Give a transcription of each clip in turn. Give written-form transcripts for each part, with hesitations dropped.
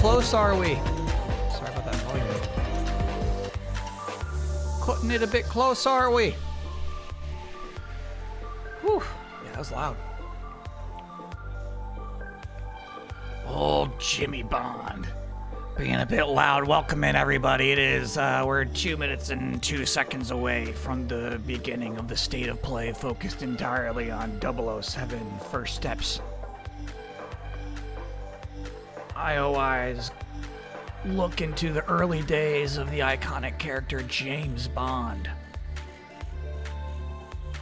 close are we? Sorry about that volume. Cutting it a bit close, are we? Whew. Yeah, that was loud. Old Jimmy Bond. Being a bit loud. Welcome in, everybody. It is, we're 2 minutes and 2 seconds away from the beginning of the state of play, focused entirely on 007 First Steps. IOI's look into the early days of the iconic character James Bond.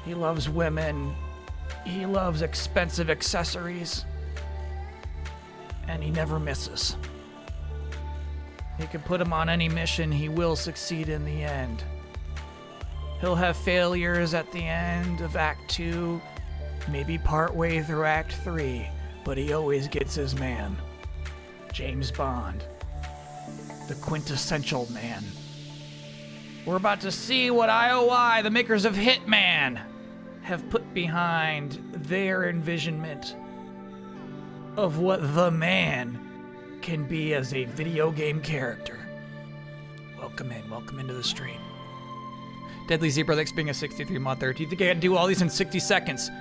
He loves women. He loves expensive accessories. And he never misses. You can put him on any mission, he will succeed in the end. He'll have failures at the end of Act 2, maybe partway through Act 3, but he always gets his man. James Bond. The quintessential man. We're about to see what IOI, the makers of Hitman, have put behind their envisionment of what the man can be as a video game character. Welcome into the stream. Deadly Zebra, thanks for being a 63-monther. Do you think I can do all these in 60 seconds?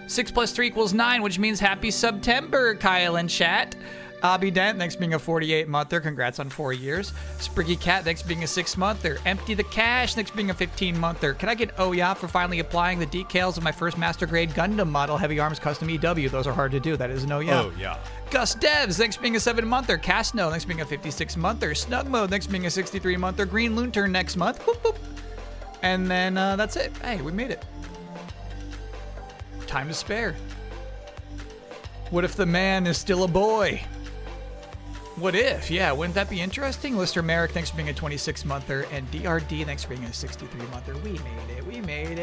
6 + 3 = 9, which means happy September, Kyle in chat. Abby Dent, thanks for being a 48-monther. Congrats on 4 years. Spriggy Cat, thanks for being a 6-monther. Empty the Cash, thanks for being a 15-monther. Can I get oh yeah for finally applying the decals of my first Master Grade Gundam model Heavy Arms Custom EW? Those are hard to do. That is an oh yeah. Oh yeah. Gus Devs, thanks for being a 7-monther. Castno, thanks for being a 56-monther. Snug Mode, thanks for being a 63-monther. Green Loonturn next month. Boop, boop. And then that's it. Hey, we made it. Time to spare. What if the man is still a boy? What if? Yeah, wouldn't that be interesting? Lister Merrick, thanks for being a 26-monther. And DRD, thanks for being a 63-monther. We made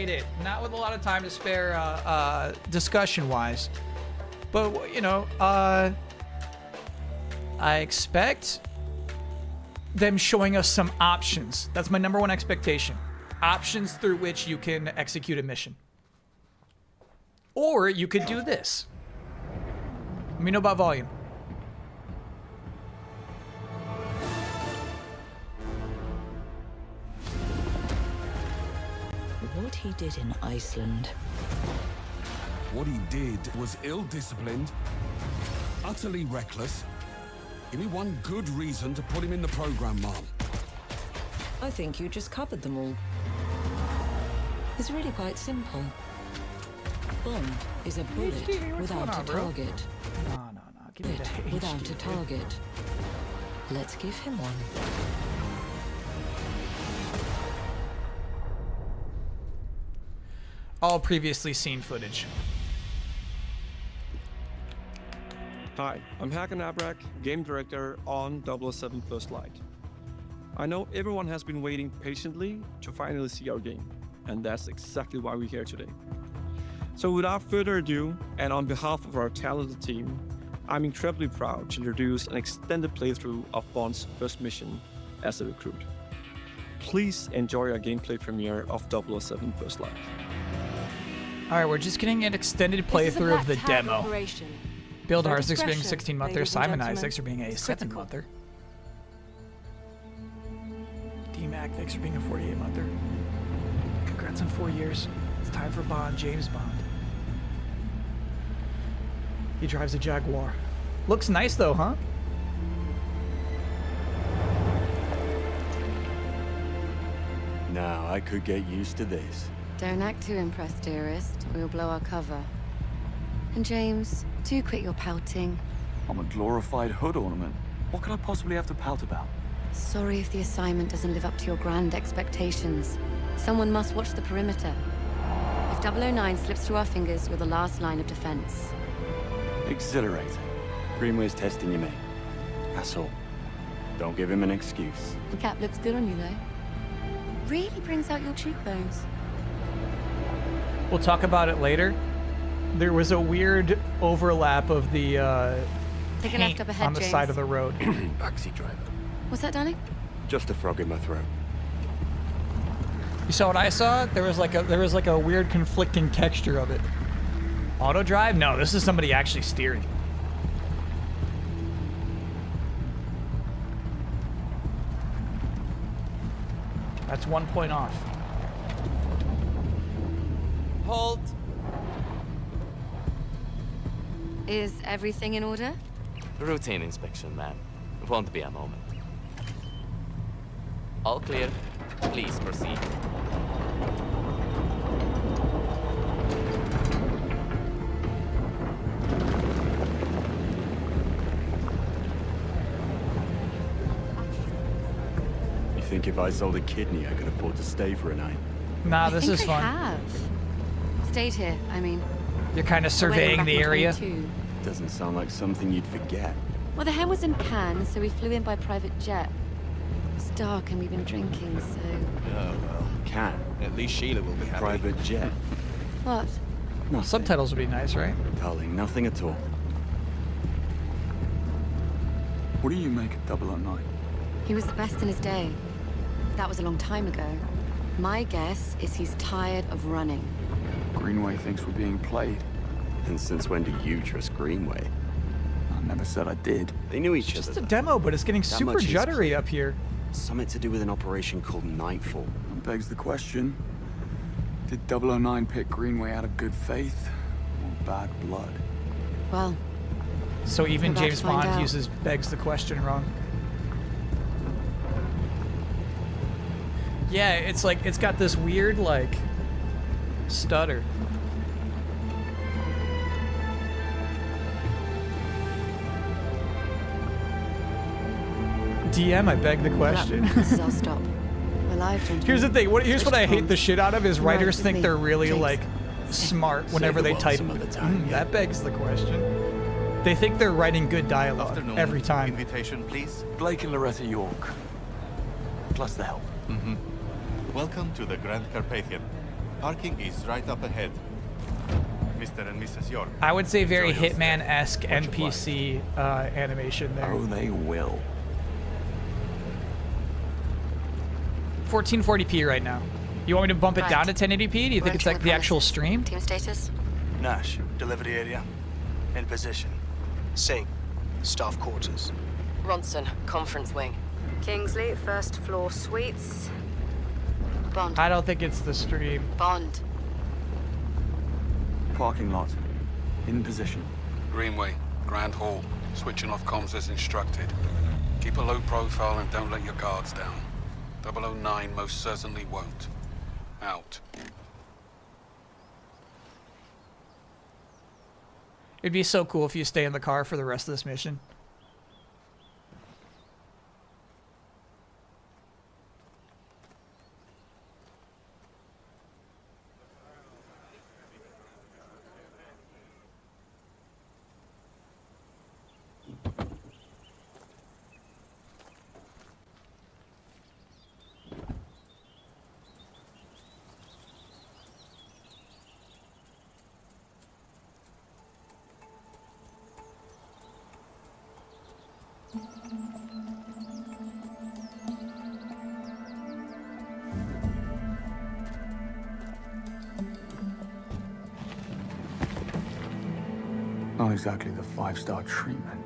it. Not with a lot of time to spare discussion-wise. But, you know, I expect them showing us some options. That's my #1 expectation. Options through which you can execute a mission. Or you could do this. Let me know about volume. What he did in Iceland. What he did was ill-disciplined, utterly reckless. Give me one good reason to put him in the program, Mom. I think you just covered them all. It's really quite simple. Bond is a bullet without a target. No. Give me the Without a target. Let's give him one. All previously seen footage. Hi, I'm Hakan Abrak, game director on 007 First Light. I know everyone has been waiting patiently to finally see our game, and that's exactly why we're here today. So without further ado, and on behalf of our talented team, I'm incredibly proud to introduce an extended playthrough of Bond's first mission as a recruit. Please enjoy our gameplay premiere of 007 First Light. Alright, we're just getting an extended playthrough of the demo. Bill Your Darzik for being a discretion, 16-monther, ladies and Simon gentlemen, Isaacs for being a is critical. 7-monther. D-Mac, thanks for being a 48-monther. Congrats on 4 years. It's time for Bond, James Bond. He drives a Jaguar. Looks nice though, huh? Now I could get used to this. Don't act too impressed, dearest, or you'll blow our cover. And James, do quit your pouting. I'm a glorified hood ornament. What could I possibly have to pout about? Sorry if the assignment doesn't live up to your grand expectations. Someone must watch the perimeter. If 009 slips through our fingers, you're the last line of defense. Exhilarating. Greenway's testing you, mate. That's all. Don't give him an excuse. The cap looks good on you, though. Really brings out your cheekbones. We'll talk about it later. There was a weird overlap of the Take a paint left up ahead, on the James. side of the road. Backseat driver. What's that, darling? Just a frog in my throat. You saw what I saw? There was like a weird conflicting texture of it. Auto drive? No, this is somebody actually steering. That's 1 point off. Halt! Is everything in order? Routine inspection, ma'am. Won't be a moment. All clear. Please proceed. You think if I sold a kidney, I could afford to stay for a night? Nah, this I think is I fun. have. Stayed here, I mean. You're kind of I went surveying back the in area. 22. Doesn't sound like something you'd forget. Well, the hen was in Cannes, so we flew in by private jet. It was dark and we've been drinking, so... Oh, well. Can. At least Sheila will be happy. Private jet. What? Nothing. Subtitles would be nice, right? Darling, nothing at all. What do you make of 009? He was the best in his day. That was a long time ago. My guess is he's tired of running. Greenway thinks we're being played. And since when do you trust Greenway? I never said I did. They knew each Just other. a though. demo, but it's getting That super much is juddery clear. up here. Something to do with an operation called Nightfall. That begs the question. Did 009 pick Greenway out of good faith or bad blood? Well, So even We're about to James find Bond out. begs the question wrong. Yeah, it's like, it's got this weird, like, stutter. DM, I beg the question. this is our stop. We're live, gentlemen. Here's the thing. Here's what I hate the shit out of is Right writers with think me, they're really please. like smart Save whenever the they world type. some other time, yeah. That begs the question. They think they're writing good dialogue Afternoon. every time. Invitation, please. Blake and Loretta York. Plus the help. Welcome to the Grand Carpathian. Parking is right up ahead. Mr. and Mrs. York. I would say very enjoy your stay. Hitman-esque Much NPC animation there. Oh, they will. 1440p right now. You want me to bump it Right. down to 1080p? Do you think We're it's entering like the actual premises. stream? Team status? Nash, delivery area. In position. Singh, staff quarters. Ronson, conference wing. Kingsley, first floor suites. Bond. I don't think it's the stream. Bond. Parking lot. In position. Greenway, Grand Hall. Switching off comms as instructed. Keep a low profile and don't let your guards down. 009 most certainly won't. Out. It'd be so cool if you stay in the car for the rest of this mission. Not exactly the 5-star treatment.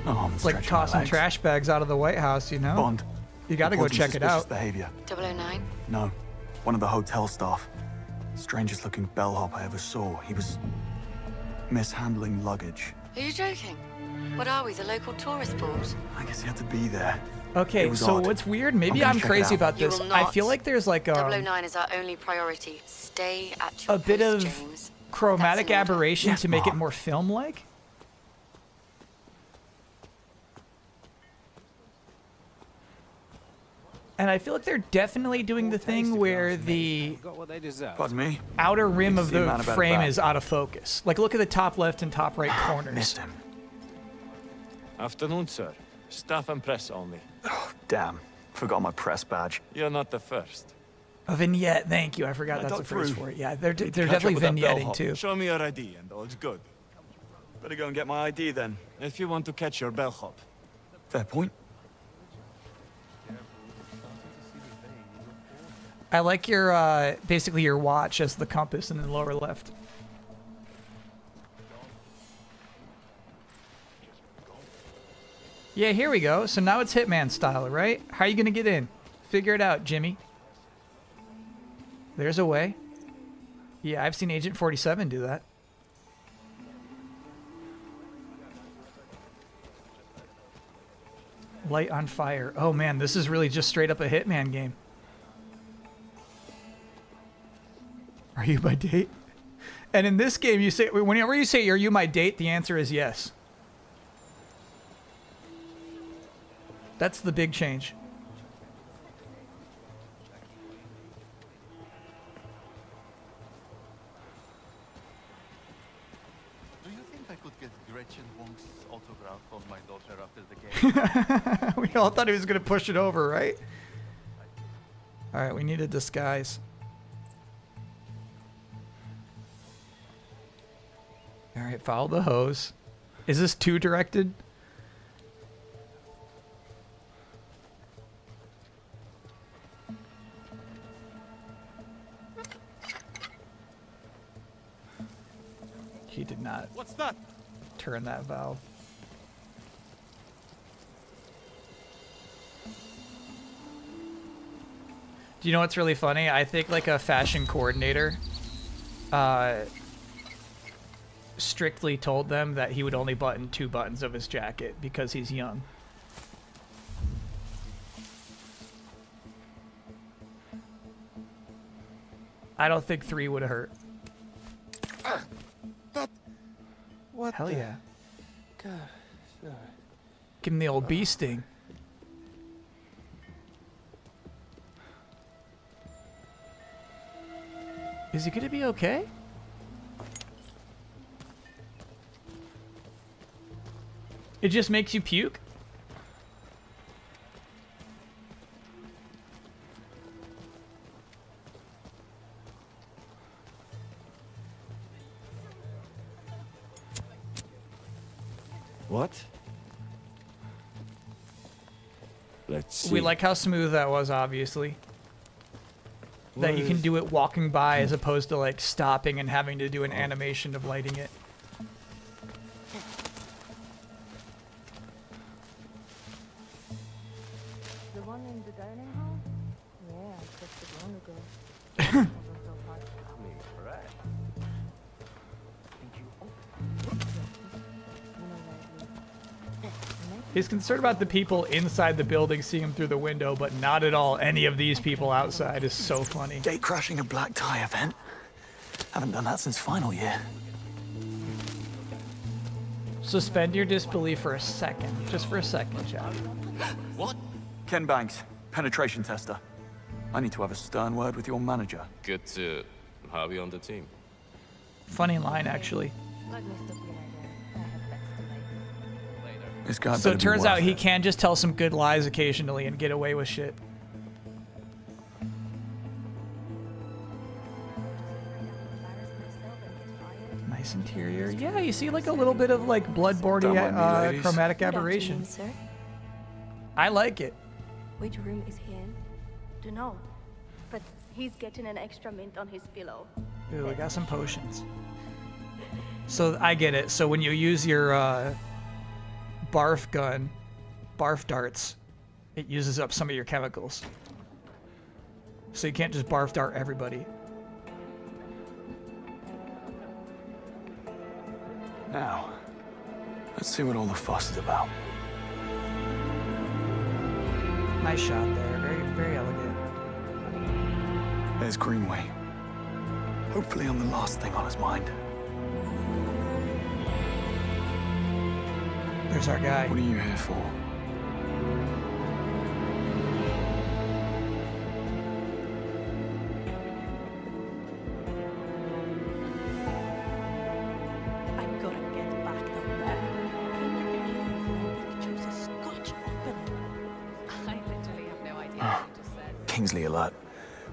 Oh, I'm It's like stretching my tossing legs. trash bags out of the White House, you know? Bond. You gotta go reporting check it suspicious out. Behavior. 009? No, one of the hotel staff. Strangest looking bellhop I ever saw. He was mishandling luggage. Are you joking? What are we, the local tourist board? I guess he had to be there. Okay, It was so odd. what's weird, maybe gonna I'm check it crazy out. about You this. will I not. feel like there's like 009 is our only priority. Stay at your a bit post, of James. chromatic That's an order. aberration Yes, to make it Mom. more film-like. And I feel like they're definitely doing the thing where the Pardon me? outer rim Good to of see a the man about frame that. is out of focus. Like, look at the top left and top right corners. Missed him. Afternoon, sir. Staff and press only. Damn. Forgot my press badge. You're not the first. A vignette, thank you. I forgot I that's got the phrase through. for it. Yeah, they're Need to catch definitely up with that vignetting bellhop. too. Show me your ID and all's good. Better go and get my ID then. If you want to catch your bellhop. Fair point. I like your basically your watch as the compass in the lower left. Yeah, here we go. So now it's Hitman style, right? How are you gonna get in? Figure it out, Jimmy. There's a way. Yeah, I've seen Agent 47 do that. Light on fire. Oh man, this is really just straight up a Hitman game. Are you my date? And in this game, you say, whenever you say, are you my date, the answer is yes. That's the big change. Do you think I could get Gretchen Wong's autograph on my daughter after the game? We all thought he was going to push it over, right? All right, we need a disguise. All right, follow the hose. Is this 2 directed? He did not. What's that? Turn that valve. Do you know what's really funny? I think like a fashion coordinator strictly told them that he would only button 2 buttons of his jacket because he's young. I don't think 3 would have hurt. What? Hell yeah. God. Give him the old bee sting. Is he gonna be okay? It just makes you puke? What? Let's see. We like how smooth that was, obviously. That you can do it walking by as opposed to like stopping and having to do an animation of lighting it. The one in the dining hall? Yeah, I checked it long ago. He's concerned about the people inside the building seeing him through the window, but not at all any of these people outside. Is so funny. Gate crashing a black tie event. Haven't done that since final year. Suspend your disbelief for a second. Just for a second, Chad. What? Ken Banks, penetration tester. I need to have a stern word with your manager. Good to have you on the team. Funny line, actually. This guy So better it be turns worth out he it. can just tell some good lies occasionally and get away with shit. Nice interior. Yeah, you see like a little bit of like bloodborne Don't mind me, ladies. chromatic Good aberration. afternoon, sir. I like it. Which room is he in? Don't know. But he's getting an extra mint on his pillow. Ooh, I got some potions. So I get it. So when you use your barf gun, barf darts, it uses up some of your chemicals. So you can't just barf dart everybody. Now, let's see what all the fuss is about. Nice shot there. Very, very elegant. There's Greenway. Hopefully I'm the last thing on his mind. There's our guy. What are you here for? I'm gonna get back down there. Can you believe I chose a Scotch opener? I literally have no idea Ah, what you just said. Kingsley alert.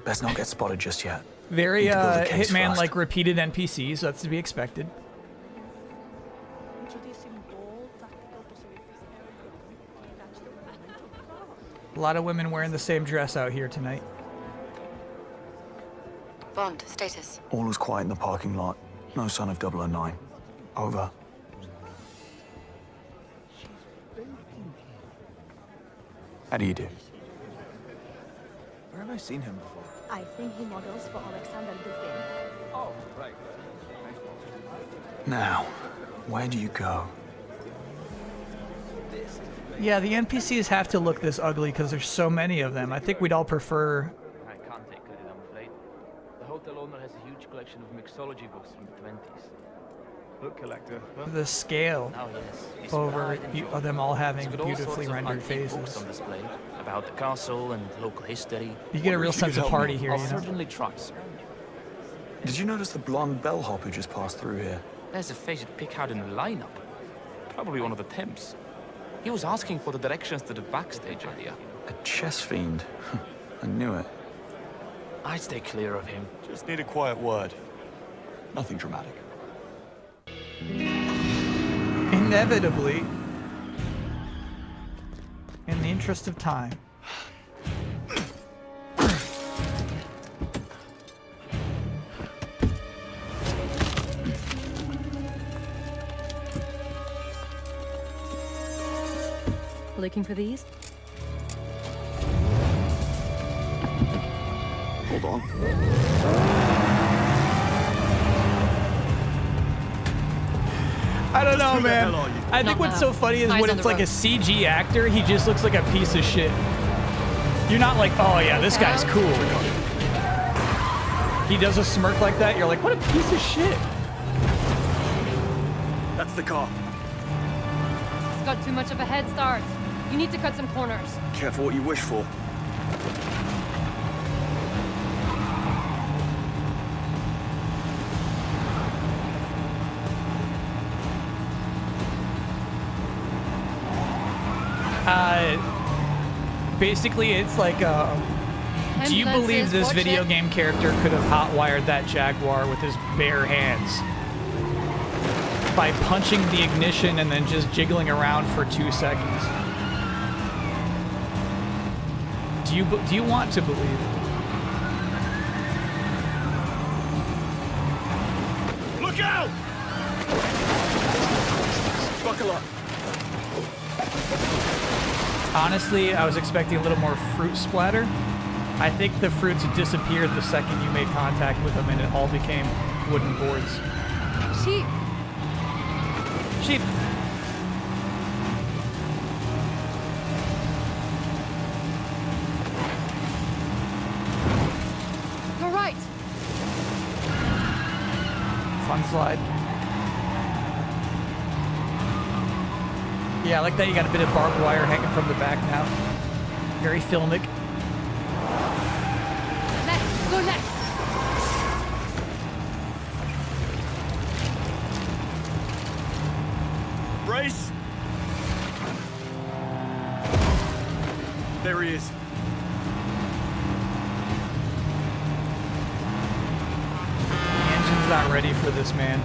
Best not get spotted just yet. Very Need to build a case Hitman fast. like repeated NPCs. So that's to be expected. Introducing bold tactical pursuits. Catch the momentum. A lot of women wearing the same dress out here tonight. Bond, status. All was quiet in the parking lot. No sign of 009. Over. How do you do? Where have I seen him before? I think he models for Alexander Dupin. Oh, right. Now, where do you go? Yeah, the NPCs have to look this ugly because there's so many of them. I think we'd all prefer. I can't take credit, I'm afraid. The hotel owner has a huge collection of mixology books from the 20s. Book collector. Huh? The scale Oh, yes. His over pride and joy. them all having He's got all beautifully sorts of rendered antique books faces. on display about the castle and local history. You get a real sense of party here, I'll you know? certainly try, sir. Did you notice the blonde bellhop who just passed through here? There's a face you'd pick out in the lineup. Probably one of the temps. He was asking for the directions to the backstage area. A chess fiend. I knew it. I'd stay clear of him. Just need a quiet word. Nothing dramatic. Inevitably, in the interest of time. Looking for these? Hold on. I don't know, man. I think what's so funny is Eyes when on it's the like a road. CG actor, he just looks like a piece of shit. You're not like, oh yeah, this guy's cool. He does a smirk like that, you're like, what a piece of shit. That's the car. It's got too much of a head start. You need to cut some corners. Careful what you wish for. Basically, it's like, do you believe this video game character could have hotwired that Jaguar with his bare hands? By punching the ignition and then just jiggling around for 2 seconds. Do you want to believe? Look out! Buckle up. Honestly, I was expecting a little more fruit splatter. I think the fruits disappeared the second you made contact with them and it all became wooden boards. Sheep. Sheep. You're right. Fun slide. Yeah, I like that you got a bit of barbed wire hanging from the back now. Very filmic. Left. Go left. Brace! There he is. The engine's not ready for this, man.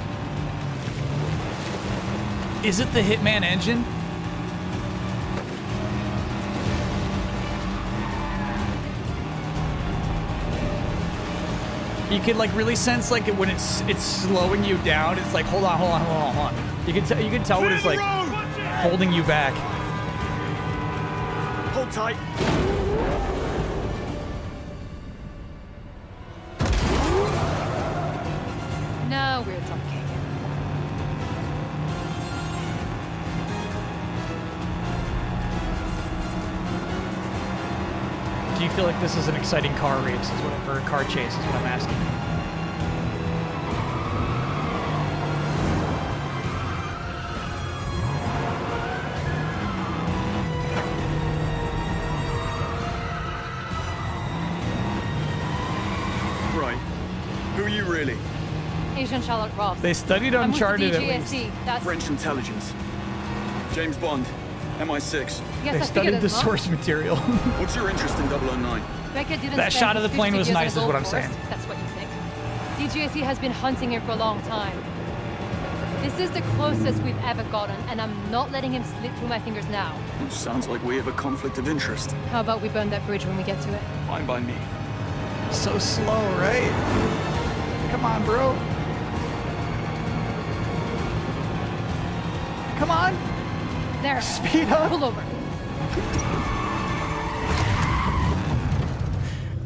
Is it the Hitman engine? You could like really sense like when it's slowing you down. It's like hold on. You can tell when it's like holding you back. Hold tight. No, we're drunking. Do you feel like this is an exciting car race, or a car chase, is what I'm asking? Right. Who are you really? Agent Charlotte Ross. They studied I'm with the Uncharted at least. DGSE. That's French intelligence. James Bond. MI6. Yes, They I figured studied the as much. source material. What's your interest in 009? Becca didn't That spend shot of the plane 50 was years in nice, the is what I'm Gold saying. Force. That's what you think. DGSE has been hunting him for a long time. This is the closest we've ever gotten, and I'm not letting him slip through my fingers now. Sounds like we have a conflict of interest. How about we burn that bridge when we get to it? Fine by me. So slow, right? Come on, bro. Come on. There. Speed up. Pull over.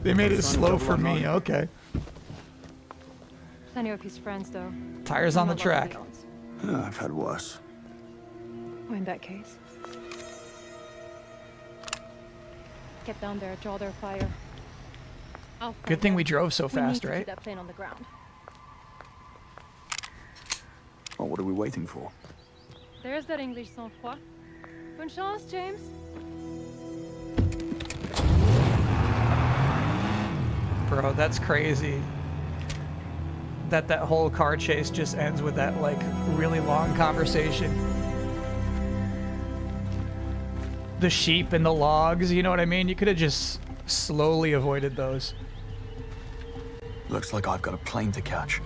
They made it slow for me. Okay. Plenty of his friends, though. Tires on the Not track. lots of I've had worse. Well, in that case, get down there, draw their fire. I'll Good find thing out. we drove so We fast, need to right? keep that plane on the ground. Well, what are we waiting for? There's that English sang-froid. Bonne chance, James. Bro, that's crazy. That whole car chase just ends with that, like, really long conversation. The sheep and the logs, you know what I mean? You could have just slowly avoided those. Looks like I've got a plane to catch.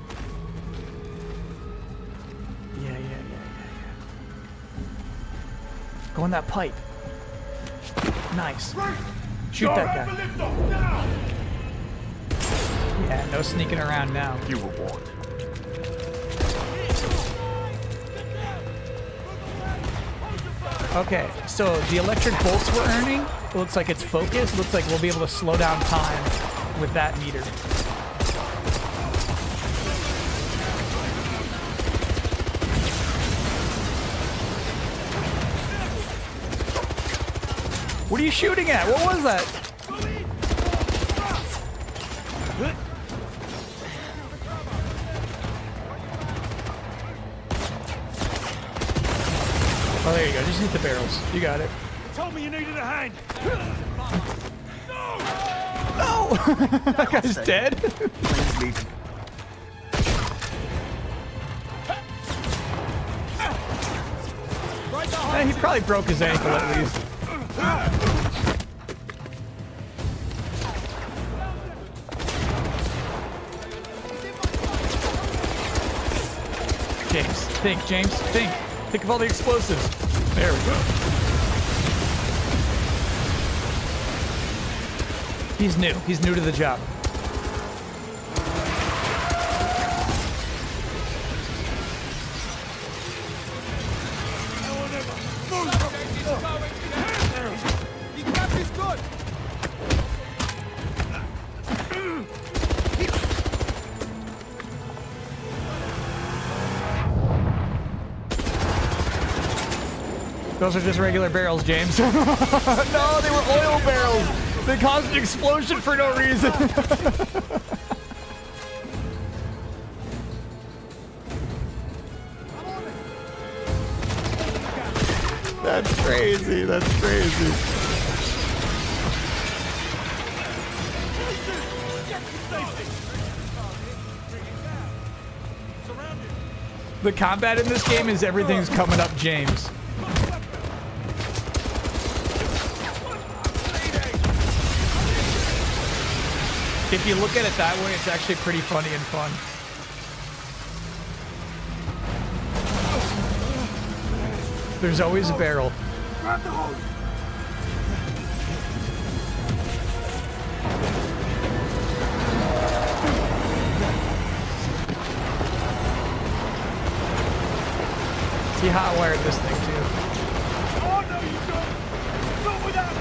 Yeah. Go in that pipe. Nice. Shoot that guy. Yeah, no sneaking around now. You were warned. Okay, so the electric bolts we're earning, it looks like it's focused. Looks like we'll be able to slow down time with that meter. What are you shooting at? What was that? Oh, there you go. Just hit the barrels. You got it. You told me you needed a hand. No! That guy's dead. Plane's leaving. He probably broke his ankle at least. James, think, James, think. Think of all the explosives. There we go. He's new. He's new to the job. Those are just regular barrels, James. No, they were oil barrels. They caused an explosion for no reason. That's crazy. That's crazy. The combat in this game is everything's coming up, James. If you look at it that way, it's actually pretty funny and fun. There's always a barrel. Grab the hose. He hot-wired this thing too. Oh no, you don't. Not without me.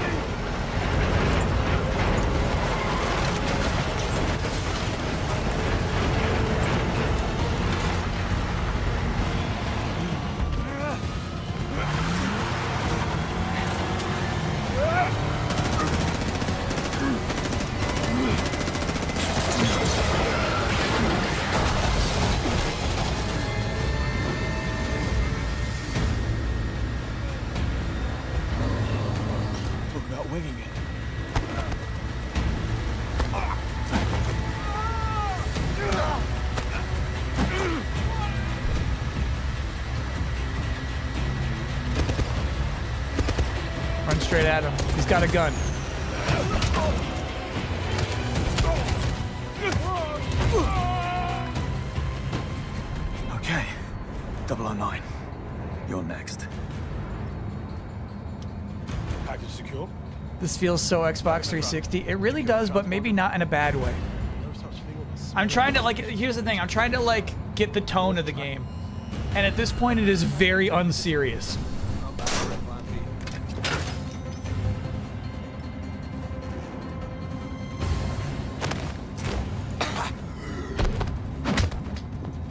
Talk about winging it. Run straight at him. He's got a gun. Okay. 009. You're next. Package secure. This feels so Xbox 360. It really does, but maybe not in a bad way. I'm trying to, like, here's the thing. I'm trying to, like, get the tone of the game. And at this point, it is very unserious.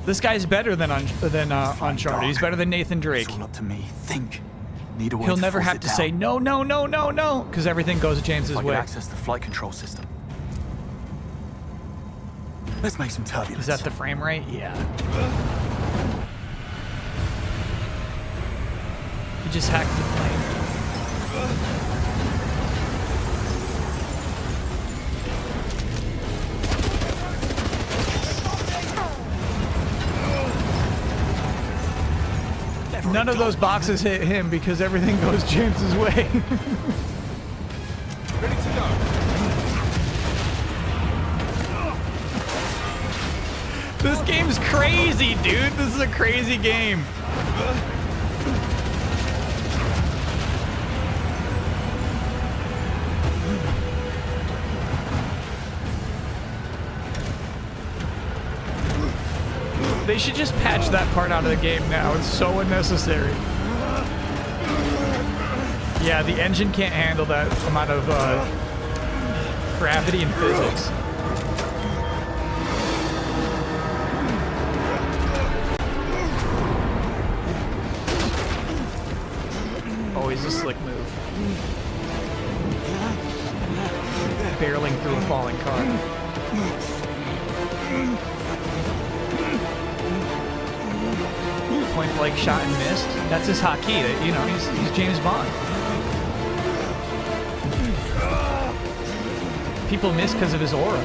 This guy's better than Uncharted. He's better than Nathan Drake. It's all up to me. Think. Need a way He'll to never force have it to down. say no, no, no, no, no, because everything goes James's If I could way. access the flight control system. Let's make some turbulence. Is that the frame rate? Yeah. You just hacked the plane. None of those boxes hit him because everything goes James's way. Ready to go. This game's crazy, dude. This is a crazy game. They should just patch that part out of the game now. It's so unnecessary. Yeah, the engine can't handle that amount of gravity and physics. Always a slick move. Barreling through a falling car. Point blank shot and missed. That's his hotkey. You know, he's James Bond. People miss because of his aura.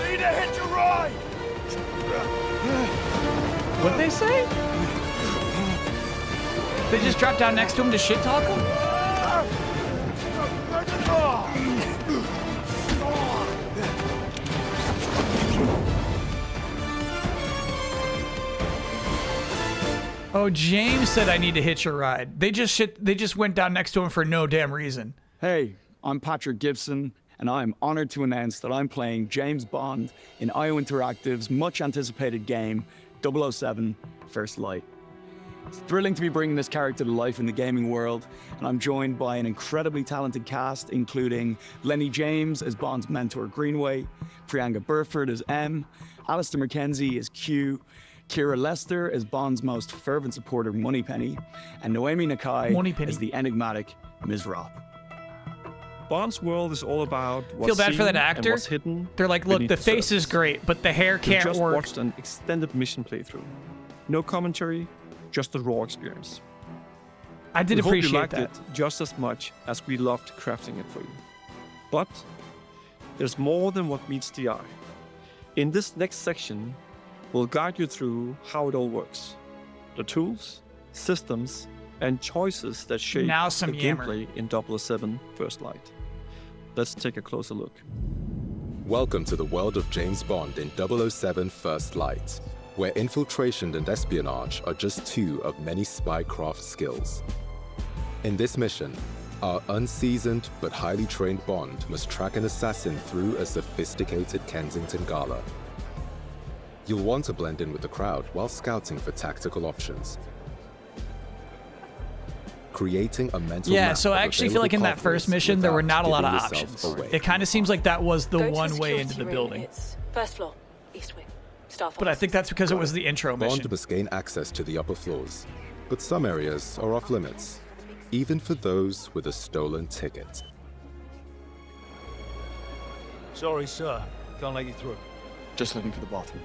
Need to hit your ride. What'd they say? They just dropped down next to him to shit talk him? Oh, James said I need to hitch a ride. They just went down next to him for no damn reason. Hey, I'm Patrick Gibson, and I'm honored to announce that I'm playing James Bond in IO Interactive's much anticipated game, 007 First Light. It's thrilling to be bringing this character to life in the gaming world, and I'm joined by an incredibly talented cast, including Lenny James as Bond's mentor Greenway, Priyanka Burford as M, Alistair McKenzie as Q, Kira Lester as Bond's most fervent supporter Moneypenny, and Noemi Nakai as the enigmatic Ms. Roth. Bond's world is all about what's Feel bad for seen that and actor. what's hidden. They're like, look, beneath the face surface. is great, but the hair You can't just work. watched an extended mission playthrough. No commentary, just a raw experience. I did We hope you appreciate liked that. it just as much as we loved crafting it for you. But there's more than what meets the eye. In this next section, we'll guide you through how it all works. The tools, systems, and choices that shape Now some the yammer. gameplay in 007 First Light. Let's take a closer look. Welcome to the world of James Bond in 007 First Light, where infiltration and espionage are just two of many spycraft skills. In this mission, our unseasoned but highly trained Bond must track an assassin through a sophisticated Kensington gala. You'll want to blend in with the crowd while scouting for tactical options. Creating a mental Yeah, map so I of actually feel like in that available first mission, there were without not a lot of giving yourself options. away. It kind of seems like that was the Go to one the way security into the room. building. It's first floor, east wing. Staff But I think that's because it was the intro mission. Bond must gain access to the upper floors, but some areas are off limits, even for those with a stolen ticket. Sorry, sir. Can't let you through. Just looking for the bathroom.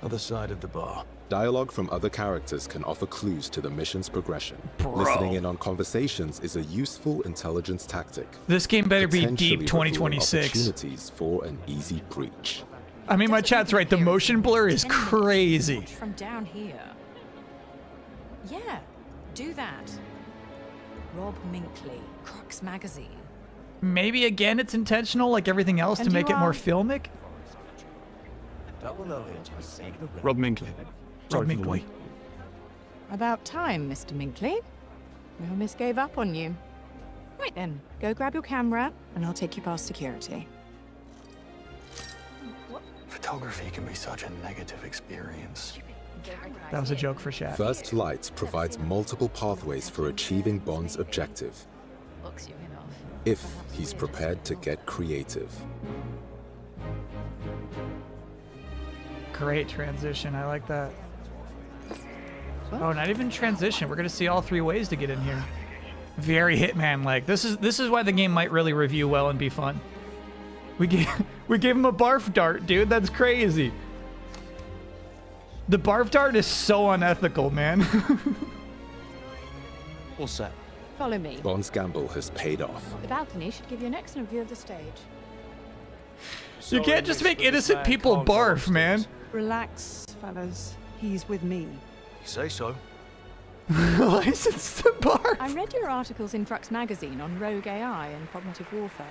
Other side of the bar. Dialogue from other characters can offer clues to the mission's progression. Bro. Listening in on conversations is a useful intelligence tactic. This game better be potentially deep revealing 2026. Opportunities for an easy breach. I mean, my chat's right. The motion blur is crazy. From down here. Yeah, do that. Rob Minkley, Crux Magazine. Maybe again, it's intentional, like everything else, to And make you it more are- filmic. Rob Minkley. Rob Sorry for the Minkley. wait. About time, Mr. Minkley. No miss gave up on you. Right then, go grab your camera, and I'll take you past security. Photography can be such a negative experience. That was a joke for chat. First Light provides multiple pathways for achieving Bond's objective. if he's prepared to get creative. Great transition. I like that. Oh, not even transition. We're gonna see all three ways to get in here. Very Hitman-like. This is why the game might really review well and be fun. We gave him a barf dart, dude. That's crazy. The barf dart is so unethical, man. All set. Follow me. Bond's gamble has paid off. The balcony should give you an excellent view of the stage. You can't just make innocent people barf, man. Relax, fellas. He's with me. You say so. License to barf. I read your articles in Crux magazine on rogue AI and cognitive warfare.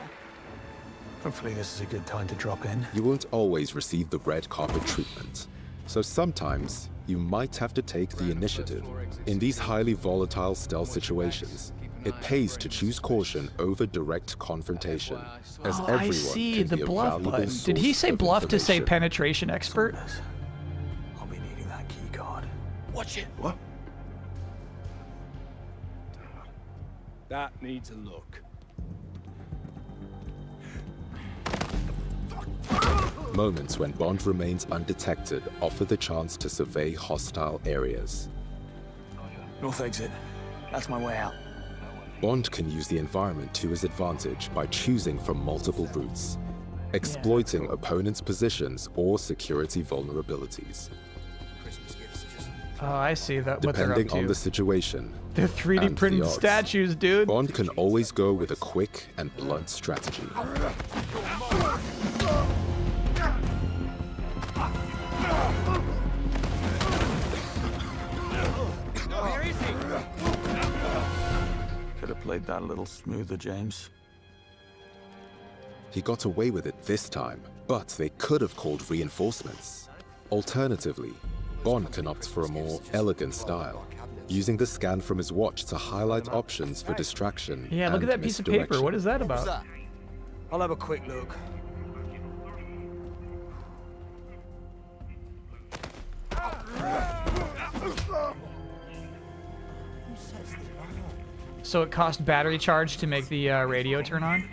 Hopefully this is a good time to drop in. You won't always receive the red carpet treatment, so sometimes you might have to take the initiative. In these highly volatile stealth situations, it pays to choose caution over direct confrontation, as Oh, everyone I see can the be a bluff valuable button. Did he source say of bluff to say information. penetration expert? I'll be needing that key card. Watch it. What? That needs a look. Moments when Bond remains undetected offer the chance to survey hostile areas. North exit. That's my way out. Bond can use the environment to his advantage by choosing from multiple routes, exploiting opponents' positions or security vulnerabilities. Oh, I see that. What they're up Depending to. on the situation, They're 3D and printed the odds, statues, dude. Bond can always go with a quick and blunt strategy. Could have played that a little smoother, James. He got away with it this time, but they could have called reinforcements. Alternatively, Bond can opt for a more elegant style, using the scan from his watch to highlight options for distraction. Yeah, look at and that piece of paper. misdirection. What is that about? I'll have a quick look. So it cost battery charge to make the radio turn on?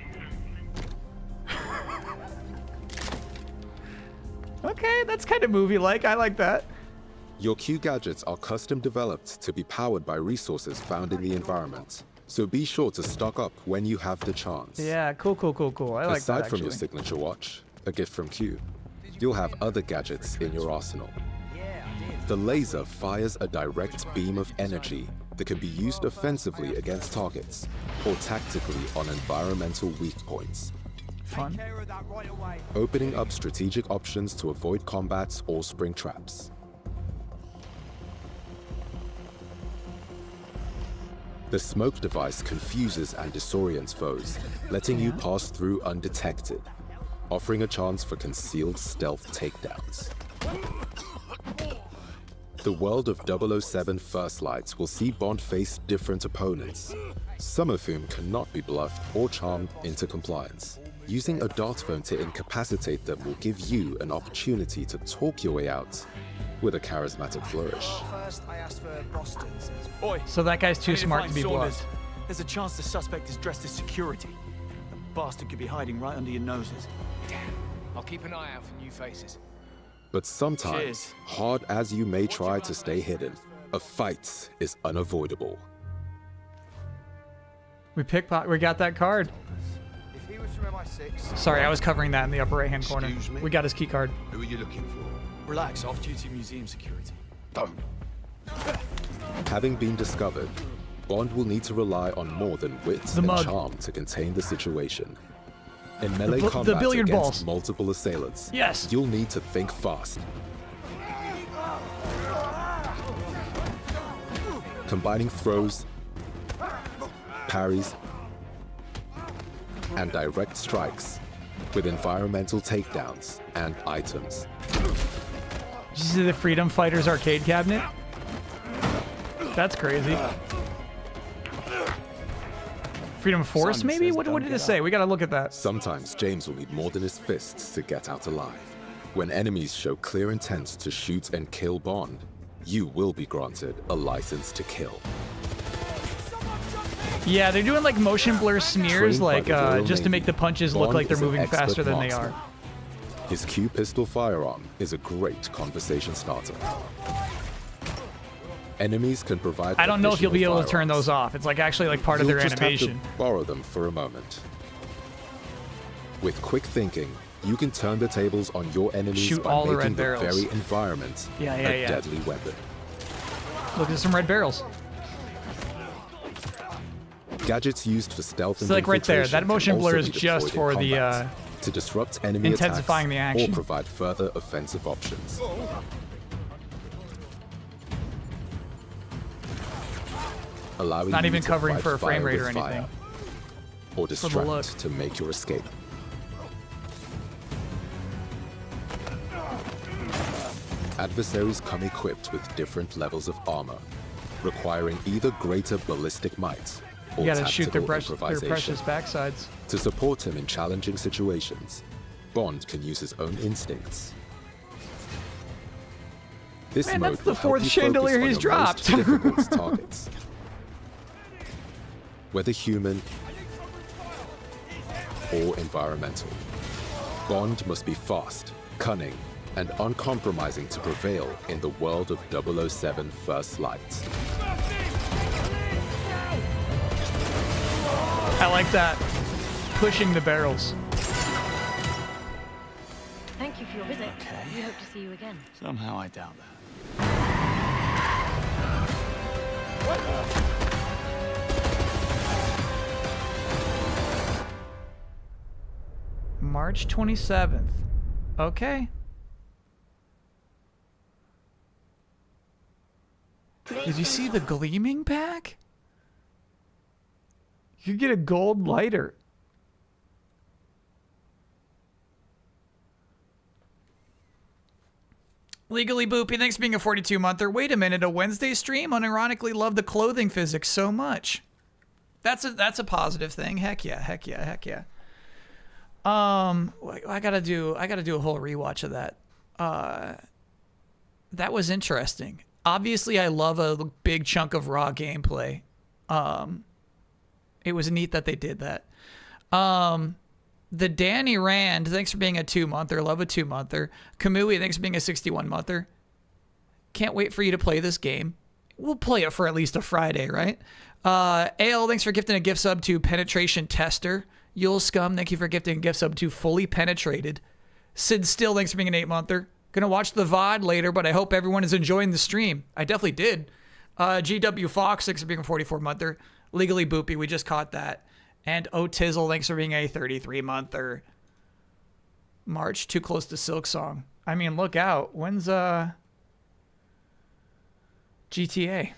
Okay, that's kind of movie-like. I like that. Your Q gadgets are custom developed to be powered by resources found in the environment, so be sure to stock up when you have the chance. Yeah, cool. I like Aside that, from your actually. signature watch, a gift from Q, you'll have other gadgets in your arsenal. The laser fires a direct beam of energy that can be used offensively against targets or tactically on environmental weak points, Fun. opening up strategic options to avoid combat or spring traps. The smoke device confuses and disorients foes, letting you pass through undetected, offering a chance for concealed stealth takedowns. The world of 007 First Lights will see Bond face different opponents, some of whom cannot be bluffed or charmed into compliance. Using a dart phone to incapacitate them will give you an opportunity to talk your way out with a charismatic flourish. First, I asked for Boston's. Boy, So that guy's too I need smart find to be Saunders. bluffed. There's a chance the suspect is dressed as security. The bastard could be hiding right under your noses. Damn. I'll keep an eye out for new faces. But sometimes, Cheers. hard as you may try to stay hidden, a fight is unavoidable. We got that card. If he was from MI6. Sorry, I was covering that in the upper right-hand corner. Excuse me? We got his key card. Who are you looking for? Relax, off-duty museum security. Don't. Having been discovered, Bond will need to rely on more than wit The and mug. charm to contain the situation. In melee the combat billiard against balls. multiple assailants, Yes. you'll need to think fast. Combining throws, parries, and direct strikes with environmental takedowns and items. Did you see the Freedom Fighters arcade cabinet? That's crazy. Freedom Force, maybe? What did it say? We gotta look at that. Sometimes James will need more than his fists to get out alive. When enemies show clear intent to shoot and kill Bond, you will be granted a license to kill. Yeah, they're doing like motion blur smears, Trained by like the Royal just to make the Navy, punches look Bond like they're is an moving expert faster than they marksman. are. His Q-pistol firearm is a great conversation starter. Enemies can provide. I don't know if you'll be able to additional turn those off. It's like actually like part of You'll their just animation. Have to borrow them for a moment. With quick thinking, you can turn the tables on your enemies Shoot by all the making red barrels. very environment Yeah, a deadly weapon. Look at some red barrels. Gadgets used for stealth and So like right there, infiltration that motion can blur also is be just deployed for in the combat to disrupt enemy intensifying the attacks action. or provide further offensive options. Allowing Not you even to covering fight for a frame fire rate or with anything. fire, or For the look. distract to make your escape. Adversaries come equipped with different levels of armor, requiring either greater ballistic might or You gotta shoot their, tactical their improvisation. precious backsides. To support him in challenging situations, Bond can use his own instincts. This Man, mode that's the will help fourth you chandelier focus on he's your most dropped. difficult targets. Whether human or environmental, Bond must be fast, cunning, and uncompromising to prevail in the world of 007 First Light. I like that. Pushing the barrels. Thank you for your visit. We hope to see you again. Somehow I doubt that. March 27th. Okay. Did you see the gleaming pack? You get a gold lighter. Legally Boopy, thanks for being a 42-monther. Wait a minute, a Wednesday stream? Unironically love the clothing physics so much. That's a positive thing. Heck yeah, heck yeah, heck yeah. I gotta do a whole rewatch of that. That was interesting. Obviously, I love a big chunk of raw gameplay. It was neat that they did that. The Danny Rand, thanks for being a 2-monther. Love a 2-monther. Kamui, thanks for being a 61-monther. Can't wait for you to play this game. We'll play it for at least a Friday, right? AL, thanks for gifting a gift sub to Penetration Tester. Yule Scum, thank you for gifting a gift sub to Fully Penetrated. Sid Still, thanks for being an 8-monther. Gonna watch the VOD later, but I hope everyone is enjoying the stream. I definitely did. GW Fox, thanks for being a 44-monther. Legally Boopy, we just caught that. And Otizzle, thanks for being a 33-monther. March, too close to Silk Song. I mean, look out. When's GTA?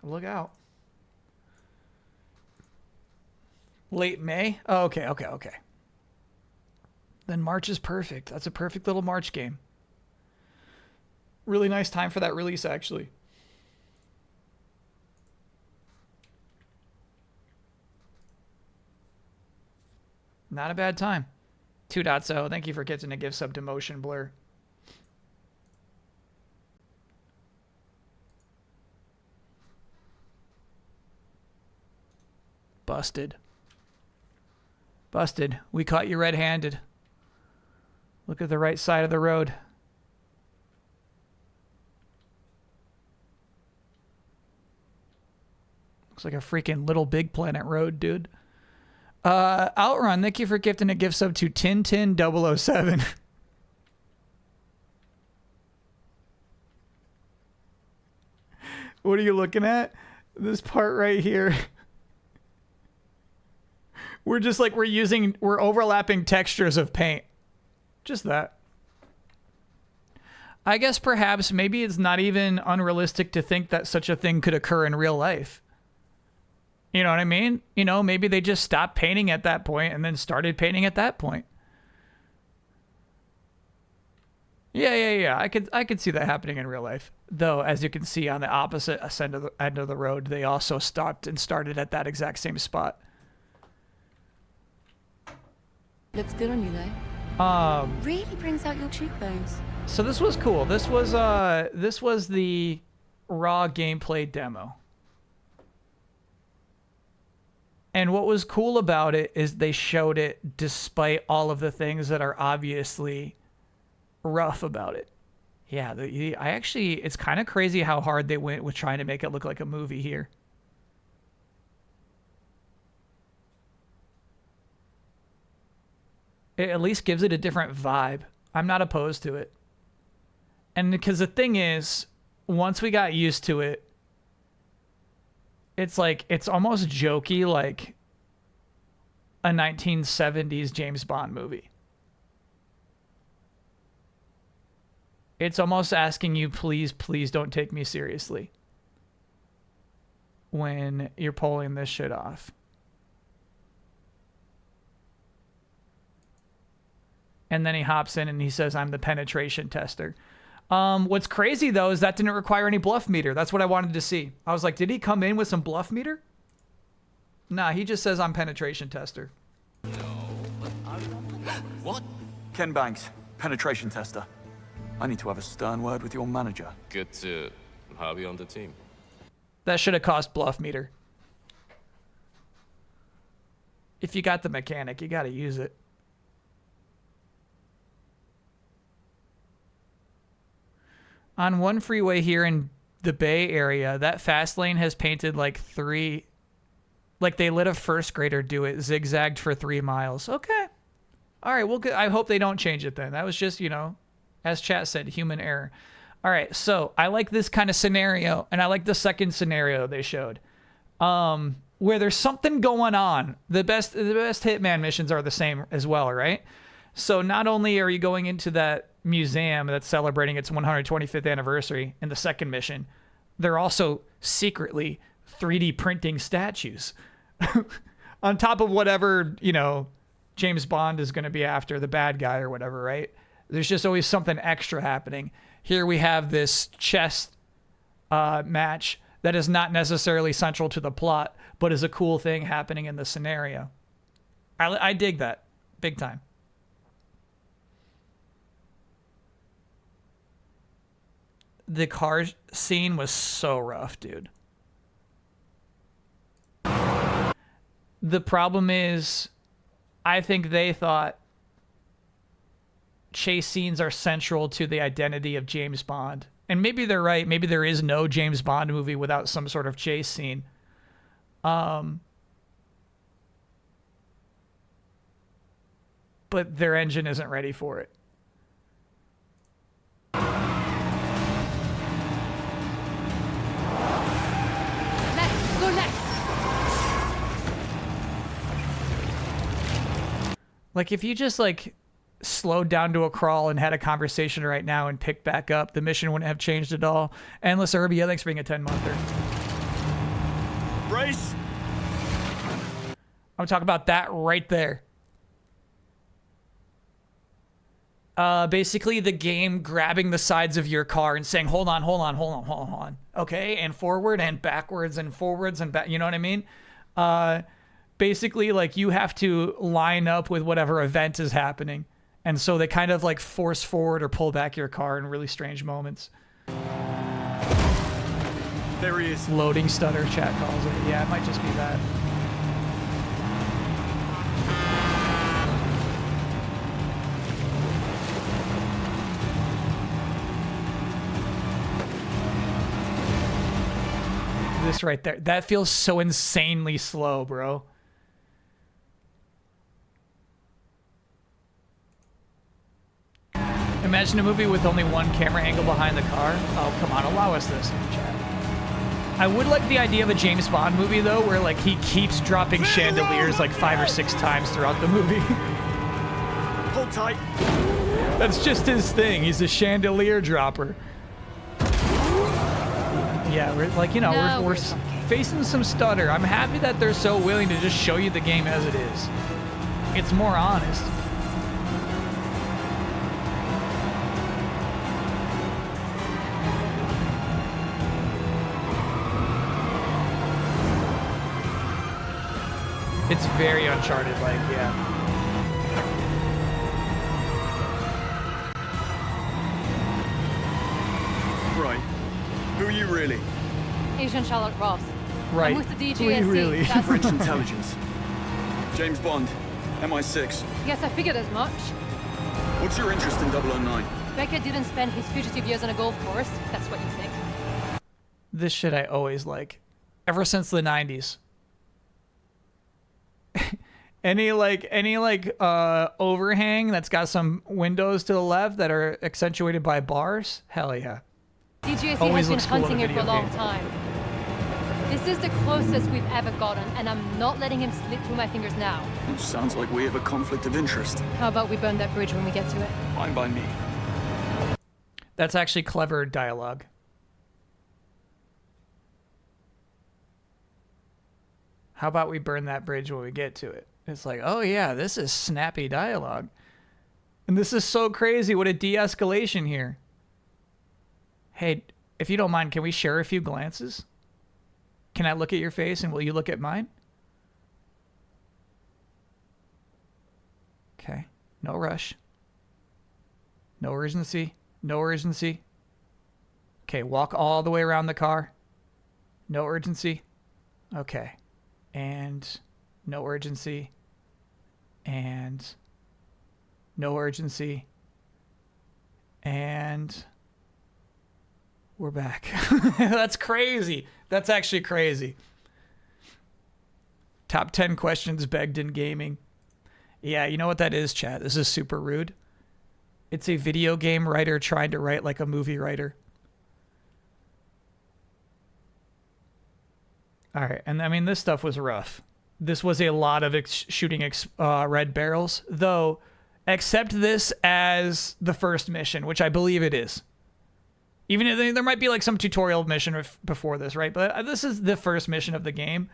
Look out. Late May? Oh, okay. Then March is perfect. That's a perfect little March game. Really nice time for that release, actually. Not a bad time. 2.0, thank you for getting a gift sub to Motion Blur. Busted. Busted. We caught you red-handed. Look at the right side of the road. Looks like a freaking Little Big Planet road, dude. Outrun, thank you for gifting a gift sub to Tintin 007. What are you looking at? This part right here. We're overlapping textures of paint. Just that. I guess perhaps maybe it's not even unrealistic to think that such a thing could occur in real life. You know what I mean? You know, maybe they just stopped painting at that point and then started painting at that point. Yeah. I could see that happening in real life. Though, as you can see on the opposite end of the road, they also stopped and started at that exact same spot. Looks good on you though. Um, Really brings out your cheekbones. So this was cool. This was the raw gameplay demo. And what was cool about it is they showed it despite all of the things that are obviously rough about it. Yeah, it's kind of crazy how hard they went with trying to make it look like a movie here. It at least gives it a different vibe. I'm not opposed to it. And because the thing is, once we got used to it, it's like, it's almost jokey like a 1970s James Bond movie. It's almost asking you, please, please don't take me seriously when you're pulling this shit off. And then he hops in and he says, I'm the penetration tester. What's crazy, though, is that didn't require any bluff meter. That's what I wanted to see. I was like, did he come in with some bluff meter? Nah, he just says I'm penetration tester. What? Ken Banks, penetration tester. I need to have a stern word with your manager. Good to have you on the team. That should have cost bluff meter. If you got the mechanic, you got to use it. On one freeway here in the Bay Area, that fast lane has painted like they let a first grader do it, zigzagged for 3 miles. Okay. All right, well, I hope they don't change it then. That was just, you know, as chat said, human error. All right, so I like this kind of scenario, and I like the second scenario they showed, where there's something going on. The best Hitman missions are the same as well, right? So not only are you going into that museum that's celebrating its 125th anniversary in the second mission, they're also secretly 3D printing statues on top of whatever, you know, James Bond is going to be after, the bad guy or whatever, right? There's just always something extra happening. Here we have this chess match that is not necessarily central to the plot, but is a cool thing happening in the scenario. I dig that big time. The car scene was so rough, dude. The problem is, I think they thought chase scenes are central to the identity of James Bond. And maybe they're right. Maybe there is no James Bond movie without some sort of chase scene. But their engine isn't ready for it. Left, go left. Like, if you just, like, slowed down to a crawl and had a conversation right now and picked back up, the mission wouldn't have changed at all. Endless Herbie, yeah, thanks for being a 10-monther. Brace! I'm talking about that right there. Basically, the game grabbing the sides of your car and saying, hold on, hold on, hold on, hold on. Okay? And forward and backwards and forwards and back. You know what I mean? Basically, like, you have to line up with whatever event is happening. And so they kind of, like, force forward or pull back your car in really strange moments. There he is. Loading stutter, chat calls it. Yeah, it might just be that. This right there. That feels so insanely slow, bro. Imagine a movie with only one camera angle behind the car. Oh, come on, allow us this in the chat. I would like the idea of a James Bond movie, though, where, like, he keeps dropping chandeliers, like, 5 or 6 times throughout the movie. Hold tight. That's just his thing. He's a chandelier dropper. Yeah, we're, like, you know, No, we're facing some stutter. I'm happy that they're so willing to just show you the game as it is. It's more honest. It's very Uncharted-like, yeah. are you really? Agent Charlotte Ross. Right. I'm with the Who are you DGSC. really? That's- French intelligence. James Bond, MI6. Yes, I figured as much. What's your interest in 009? Beckett didn't spend his fugitive years on a golf course. That's what you think. This shit I always like. Ever since the 90s. any overhang that's got some windows to the left that are accentuated by bars? Hell yeah. DGSC Always has been looks cool in a hunting him for a video long game. time. This is the closest we've ever gotten, and I'm not letting him slip through my fingers now. Sounds like we have a conflict of interest. How about we burn that bridge when we get to it? Fine by me. That's actually clever dialogue. How about we burn that bridge when we get to it? It's like, oh yeah, this is snappy dialogue. And this is so crazy. What a de-escalation here. Hey, if you don't mind, can we share a few glances? Can I look at your face and will you look at mine? Okay. No rush. No urgency. No urgency. Okay, walk all the way around the car. No urgency. Okay. And no urgency. And no urgency. And we're back. That's crazy. That's actually crazy. Top 10 questions begged in gaming. Yeah, you know what that is, chat? This is super rude. It's a video game writer trying to write like a movie writer. All right, and I mean, this stuff was rough. This was a lot of shooting red barrels, though accept this as the first mission, which I believe it is. Even if there might be like some tutorial mission before this, right? But this is the first mission of the game.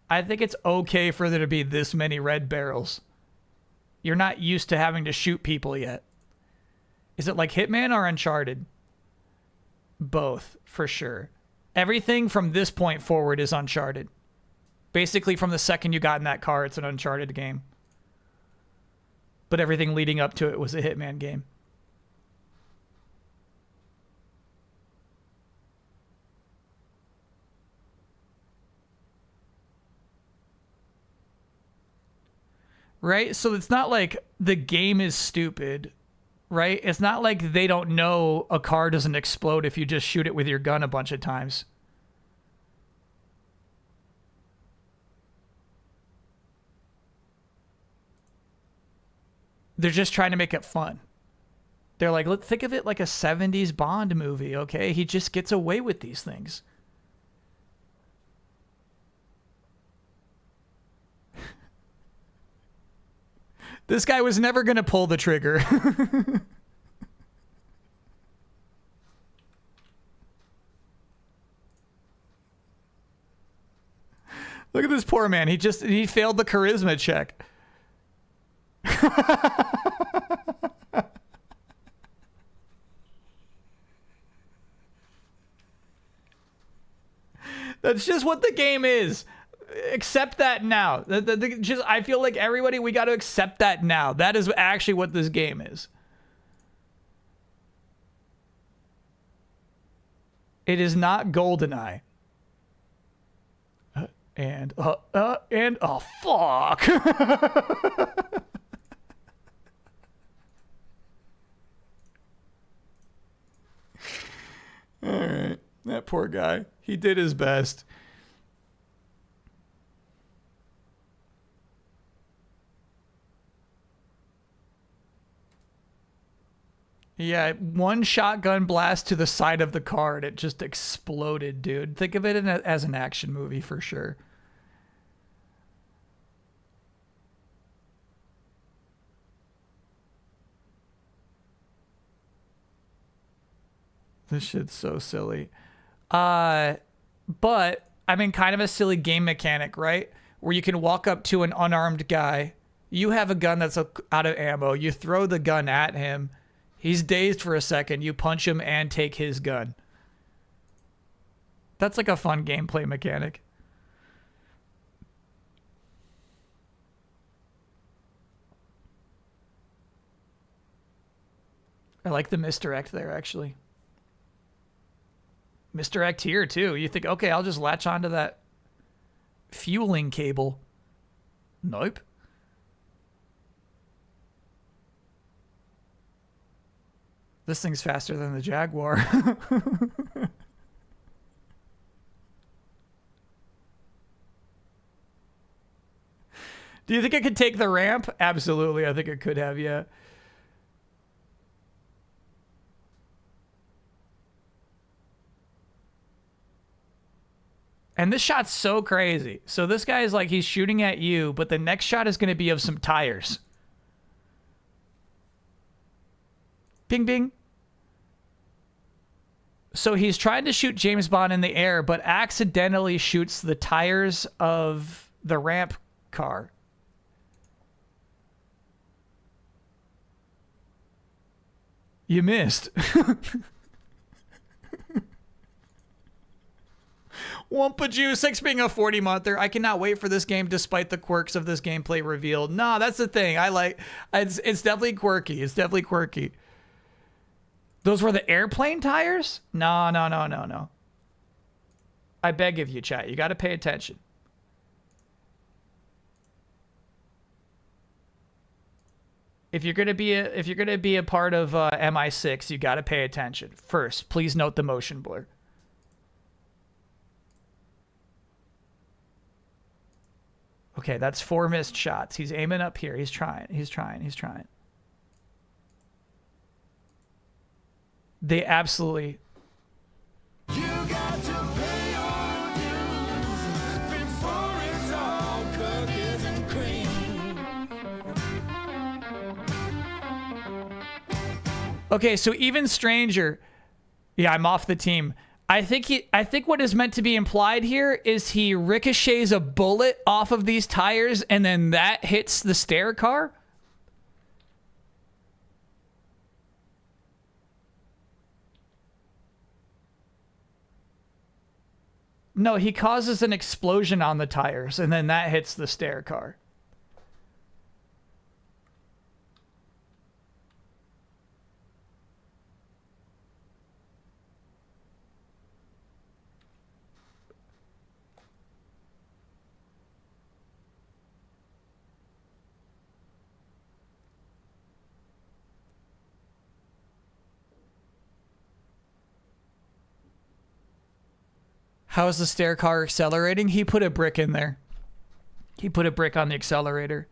I think it's okay for there to be this many red barrels. You're not used to having to shoot people yet. Is it like Hitman or Uncharted? Both, for sure. Everything from this point forward is Uncharted. Basically, from the second you got in that car, it's an Uncharted game. But everything leading up to it was a Hitman game. Right? So it's not like the game is stupid, right? It's not like they don't know a car doesn't explode if you just shoot it with your gun a bunch of times. They're just trying to make it fun. They're like, let's think of it like a 70s Bond movie, okay? He just gets away with these things. This guy was never going to pull the trigger. Look at this poor man. He failed the charisma check. That's just what the game is. Accept that now. I feel like everybody, we got to accept that now. That is actually what this game is. It is not GoldenEye. And oh fuck. All right, that poor guy. He did his best. Yeah, one shotgun blast to the side of the car and it just exploded, dude. Think of it as an action movie for sure. This shit's so silly. But, I mean, kind of a silly game mechanic, right? Where you can walk up to an unarmed guy. You have a gun that's out of ammo. You throw the gun at him. He's dazed for a second. You punch him and take his gun. That's like a fun gameplay mechanic. I like the misdirect there, actually. Misdirect here too. You think, okay, I'll just latch onto that fueling cable. Nope. This thing's faster than the Jaguar. Do you think it could take the ramp? Absolutely. I think it could have, yeah. And this shot's so crazy. So this guy is like, he's shooting at you, but the next shot is going to be of some tires. Bing, bing. So he's trying to shoot James Bond in the air, but accidentally shoots the tires of the ramp car. You missed. Wumpa 6 being a 40-monther. I cannot wait for this game despite the quirks of this gameplay revealed. Nah, that's the thing. I like it's definitely quirky. It's definitely quirky. Those were the airplane tires? No, no, no, no, no. I beg of you, chat. You got to pay attention. If you're gonna be a part of MI6, you got to pay attention. First, please note the motion blur. Okay, that's 4 missed shots. He's aiming up here. He's trying. He's trying. He's trying. They absolutely. You got to pay your dues before it's all cookies and cream. Okay, so even stranger. Yeah, I'm off the team. I think what is meant to be implied here is he ricochets a bullet off of these tires and then that hits the stair car. No, he causes an explosion on the tires and then that hits the stair car. How is the stair car accelerating? He put a brick in there. He put a brick on the accelerator.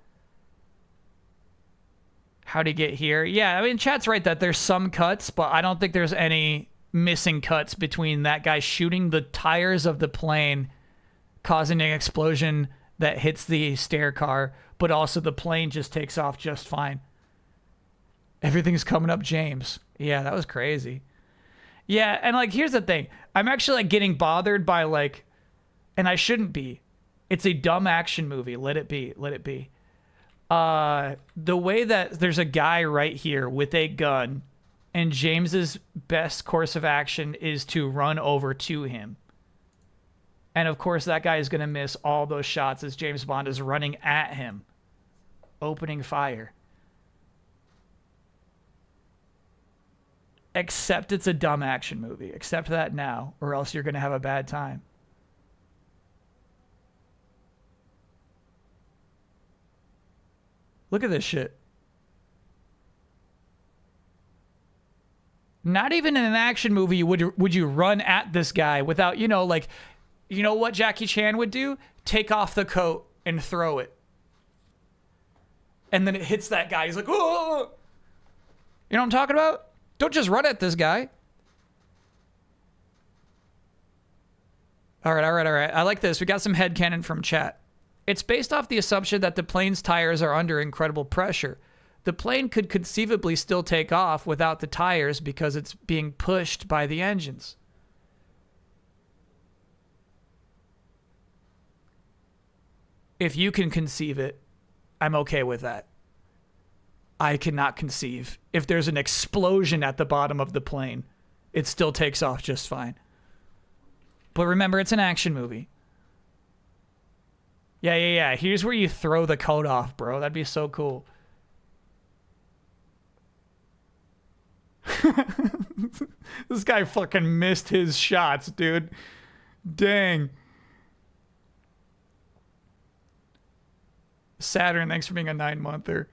How'd he get here? Yeah, I mean, chat's right that there's some cuts, but I don't think there's any missing cuts between that guy shooting the tires of the plane, causing an explosion that hits the stair car, but also the plane just takes off just fine. Everything's coming up James. Yeah, that was crazy. Yeah, and like, here's the thing. I'm actually like getting bothered by like, and I shouldn't be. It's a dumb action movie. Let it be. Let it be. The way that there's a guy right here with a gun and James's best course of action is to run over to him. And of course that guy is going to miss all those shots as James Bond is running at him, opening fire. Except it's a dumb action movie. Accept that now, or else you're going to have a bad time. Look at this shit. Not even in an action movie would you run at this guy without, you know, like, you know what Jackie Chan would do? Take off the coat and throw it. And then it hits that guy. He's like, oh! You know what I'm talking about? Don't just run at this guy. All right. I like this. We got some headcanon from chat. It's based off the assumption that the plane's tires are under incredible pressure. The plane could conceivably still take off without the tires because it's being pushed by the engines. If you can conceive it, I'm okay with that. I cannot conceive. If there's an explosion at the bottom of the plane, it still takes off just fine. But remember, it's an action movie. Yeah. Here's where you throw the coat off, bro. That'd be so cool. This guy fucking missed his shots, dude. Dang. Saturn, thanks for being a 9-monther.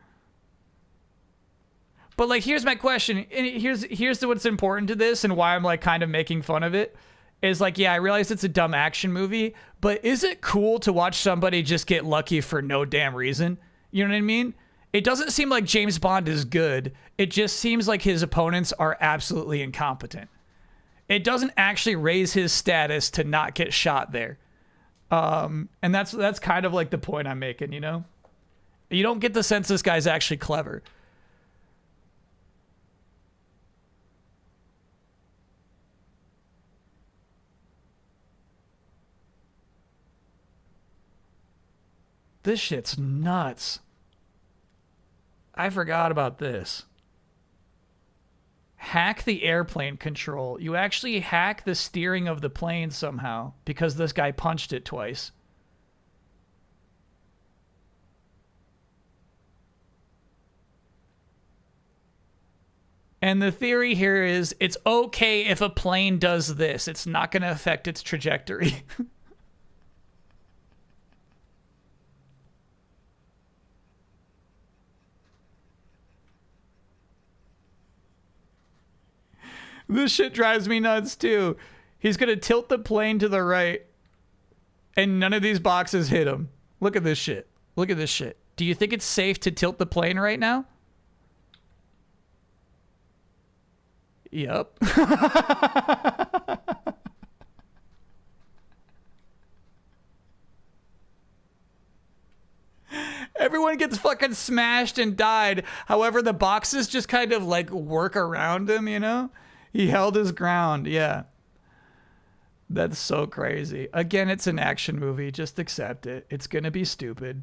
But like, here's my question. And here's what's important to this and why I'm like kind of making fun of it. Is like, yeah, I realize it's a dumb action movie, but is it cool to watch somebody just get lucky for no damn reason? You know what I mean? It doesn't seem like James Bond is good. It just seems like his opponents are absolutely incompetent. It doesn't actually raise his status to not get shot there. And that's kind of like the point I'm making, you know? You don't get the sense this guy's actually clever. This shit's nuts. I forgot about this. Hack the airplane control. You actually hack the steering of the plane somehow because this guy punched it twice. And the theory here is it's okay if a plane does this. It's not going to affect its trajectory. This shit drives me nuts too. He's gonna tilt the plane to the right and none of these boxes hit him. Look at this shit. Look at this shit. Do you think it's safe to tilt the plane right now? Yep. Everyone gets fucking smashed and died. However, the boxes just kind of like work around him, you know? He held his ground, yeah. That's so crazy. Again, it's an action movie. Just accept it. It's gonna be stupid.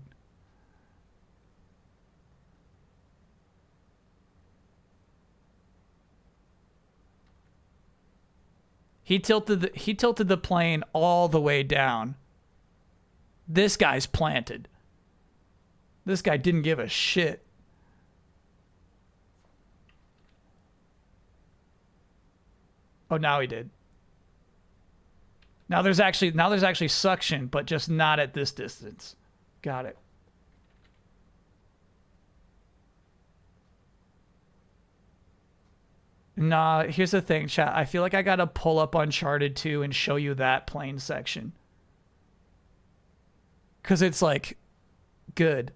He tilted the plane all the way down. This guy's planted. This guy didn't give a shit. Oh, now he did. Now there's actually suction, but just not at this distance. Got it. Nah, here's the thing, chat. I feel like I gotta pull up Uncharted 2 and show you that plane section. 'Cause it's like good.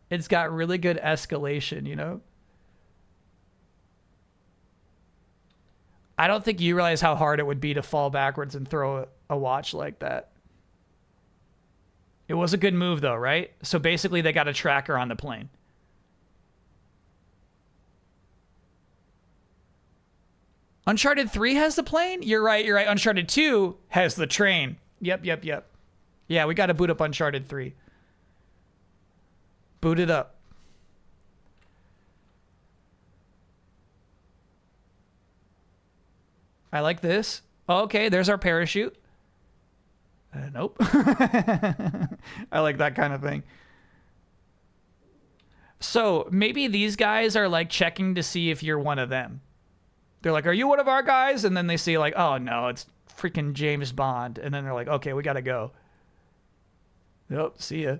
It's got really good escalation, you know? I don't think you realize how hard it would be to fall backwards and throw a watch like that. It was a good move though, right? So basically they got a tracker on the plane. Uncharted 3 has the plane? You're right. Uncharted 2 has the train. Yep. Yeah, we got to boot up Uncharted 3. Boot it up. I like this. Oh, okay, there's our parachute. Nope. I like that kind of thing. So maybe these guys are like checking to see if you're one of them. They're like, are you one of our guys? And then they see like, oh no, it's freaking James Bond. And then they're like, okay, we gotta go. Yep, see ya.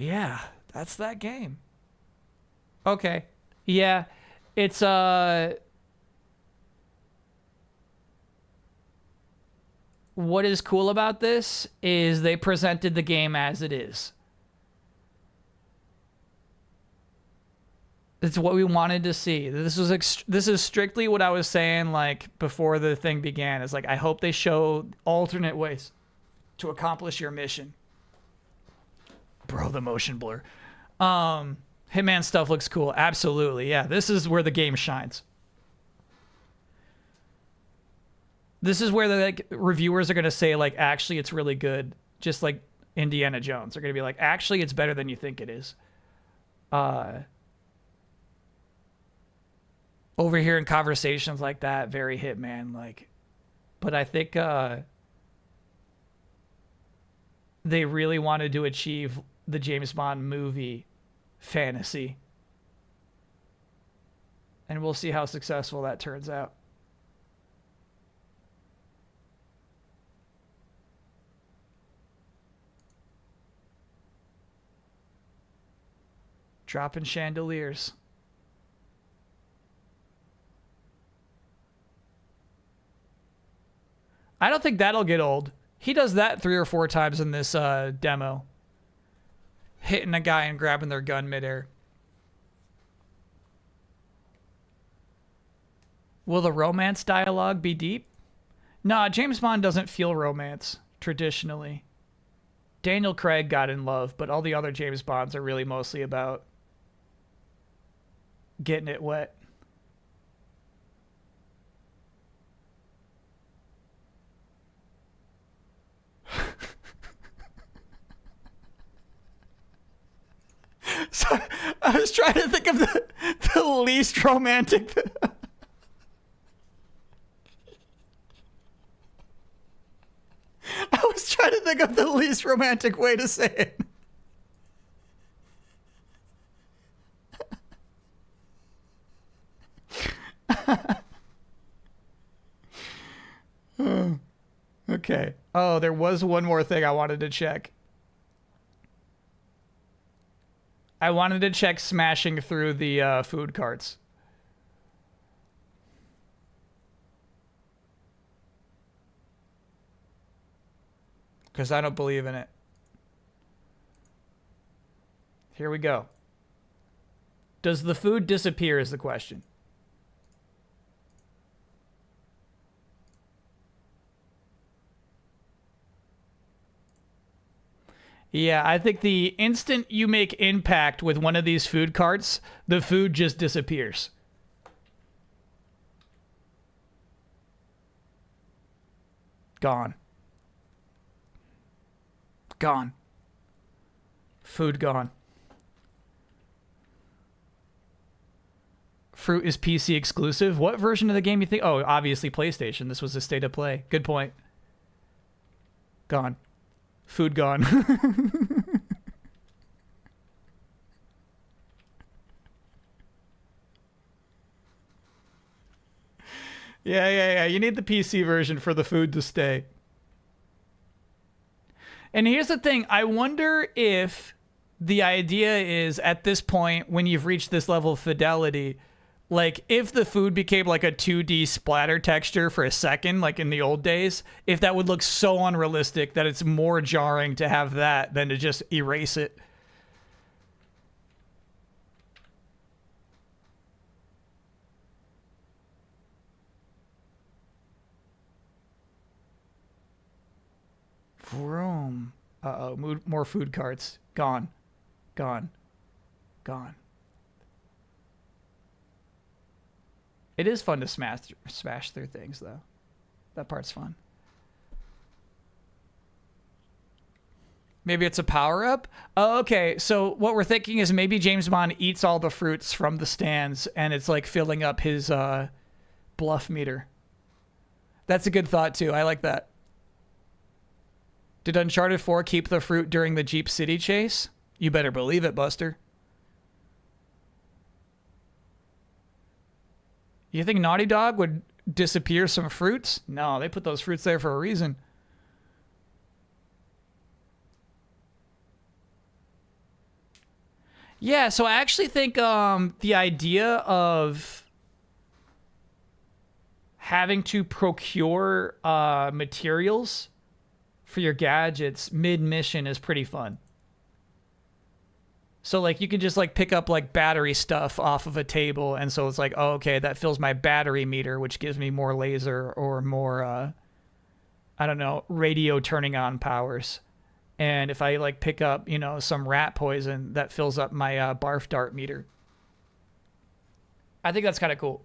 Yeah, that's that game. Okay. Yeah, it's what is cool about this is they presented the game as it is. It's what we wanted to see. This is strictly what I was saying like before the thing began. It's like I hope they show alternate ways to accomplish your mission. Bro, the motion blur. Hitman stuff looks cool. Absolutely. Yeah, this is where the game shines. This is where the like reviewers are gonna say like, actually, it's really good. Just like Indiana Jones, they're gonna be like, actually, it's better than you think it is. Overhearing conversations like that, very Hitman like. But I think they really wanted to achieve the James Bond movie fantasy. And we'll see how successful that turns out. Dropping chandeliers. I don't think that'll get old. He does that 3 or 4 times in this demo. Hitting a guy and grabbing their gun midair. Will the romance dialogue be deep? Nah, James Bond doesn't feel romance, traditionally. Daniel Craig got in love, but all the other James Bonds are really mostly about getting it wet. So, I was trying to think of the least romantic. I was trying to think of the least romantic way to say it. Okay. Oh, there was one more thing I wanted to check. I wanted to check smashing through the food carts. Because I don't believe in it. Here we go. Does the food disappear is the question. Yeah, I think the instant you make impact with one of these food carts, the food just disappears. Gone. Gone. Food gone. Fruit is PC exclusive. What version of the game you think? Oh, obviously PlayStation. This was a state of play. Good point. Gone. Food gone. Yeah. You need the PC version for the food to stay. And here's the thing. I wonder if the idea is at this point, when you've reached this level of fidelity, like if the food became like a 2D splatter texture for a second, like in the old days, if that would look so unrealistic that it's more jarring to have that than to just erase it. Vroom. Uh-oh, more food carts. Gone. Gone. Gone. It is fun to smash through things, though. That part's fun. Maybe it's a power-up? Oh, okay, so what we're thinking is maybe James Bond eats all the fruits from the stands, and it's like filling up his bluff meter. That's a good thought, too. I like that. Did Uncharted 4 keep the fruit during the Jeep City chase? You better believe it, Buster. You think Naughty Dog would disappear some fruits? No, they put those fruits there for a reason. Yeah, so I actually think the idea of having to procure materials for your gadgets mid-mission is pretty fun. So like you can just like pick up like battery stuff off of a table, and so it's like, oh, okay, that fills my battery meter, which gives me more laser or more I don't know, radio turning on powers. And if I like pick up, you know, some rat poison, that fills up my barf dart meter. I think that's kind of cool.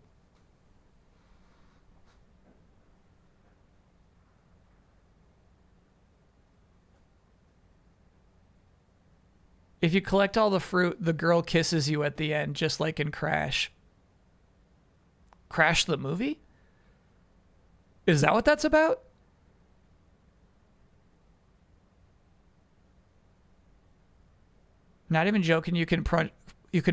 If you collect all the fruit, the girl kisses you at the end, just like in Crash. Crash the movie? Is that what that's about? Not even joking, you can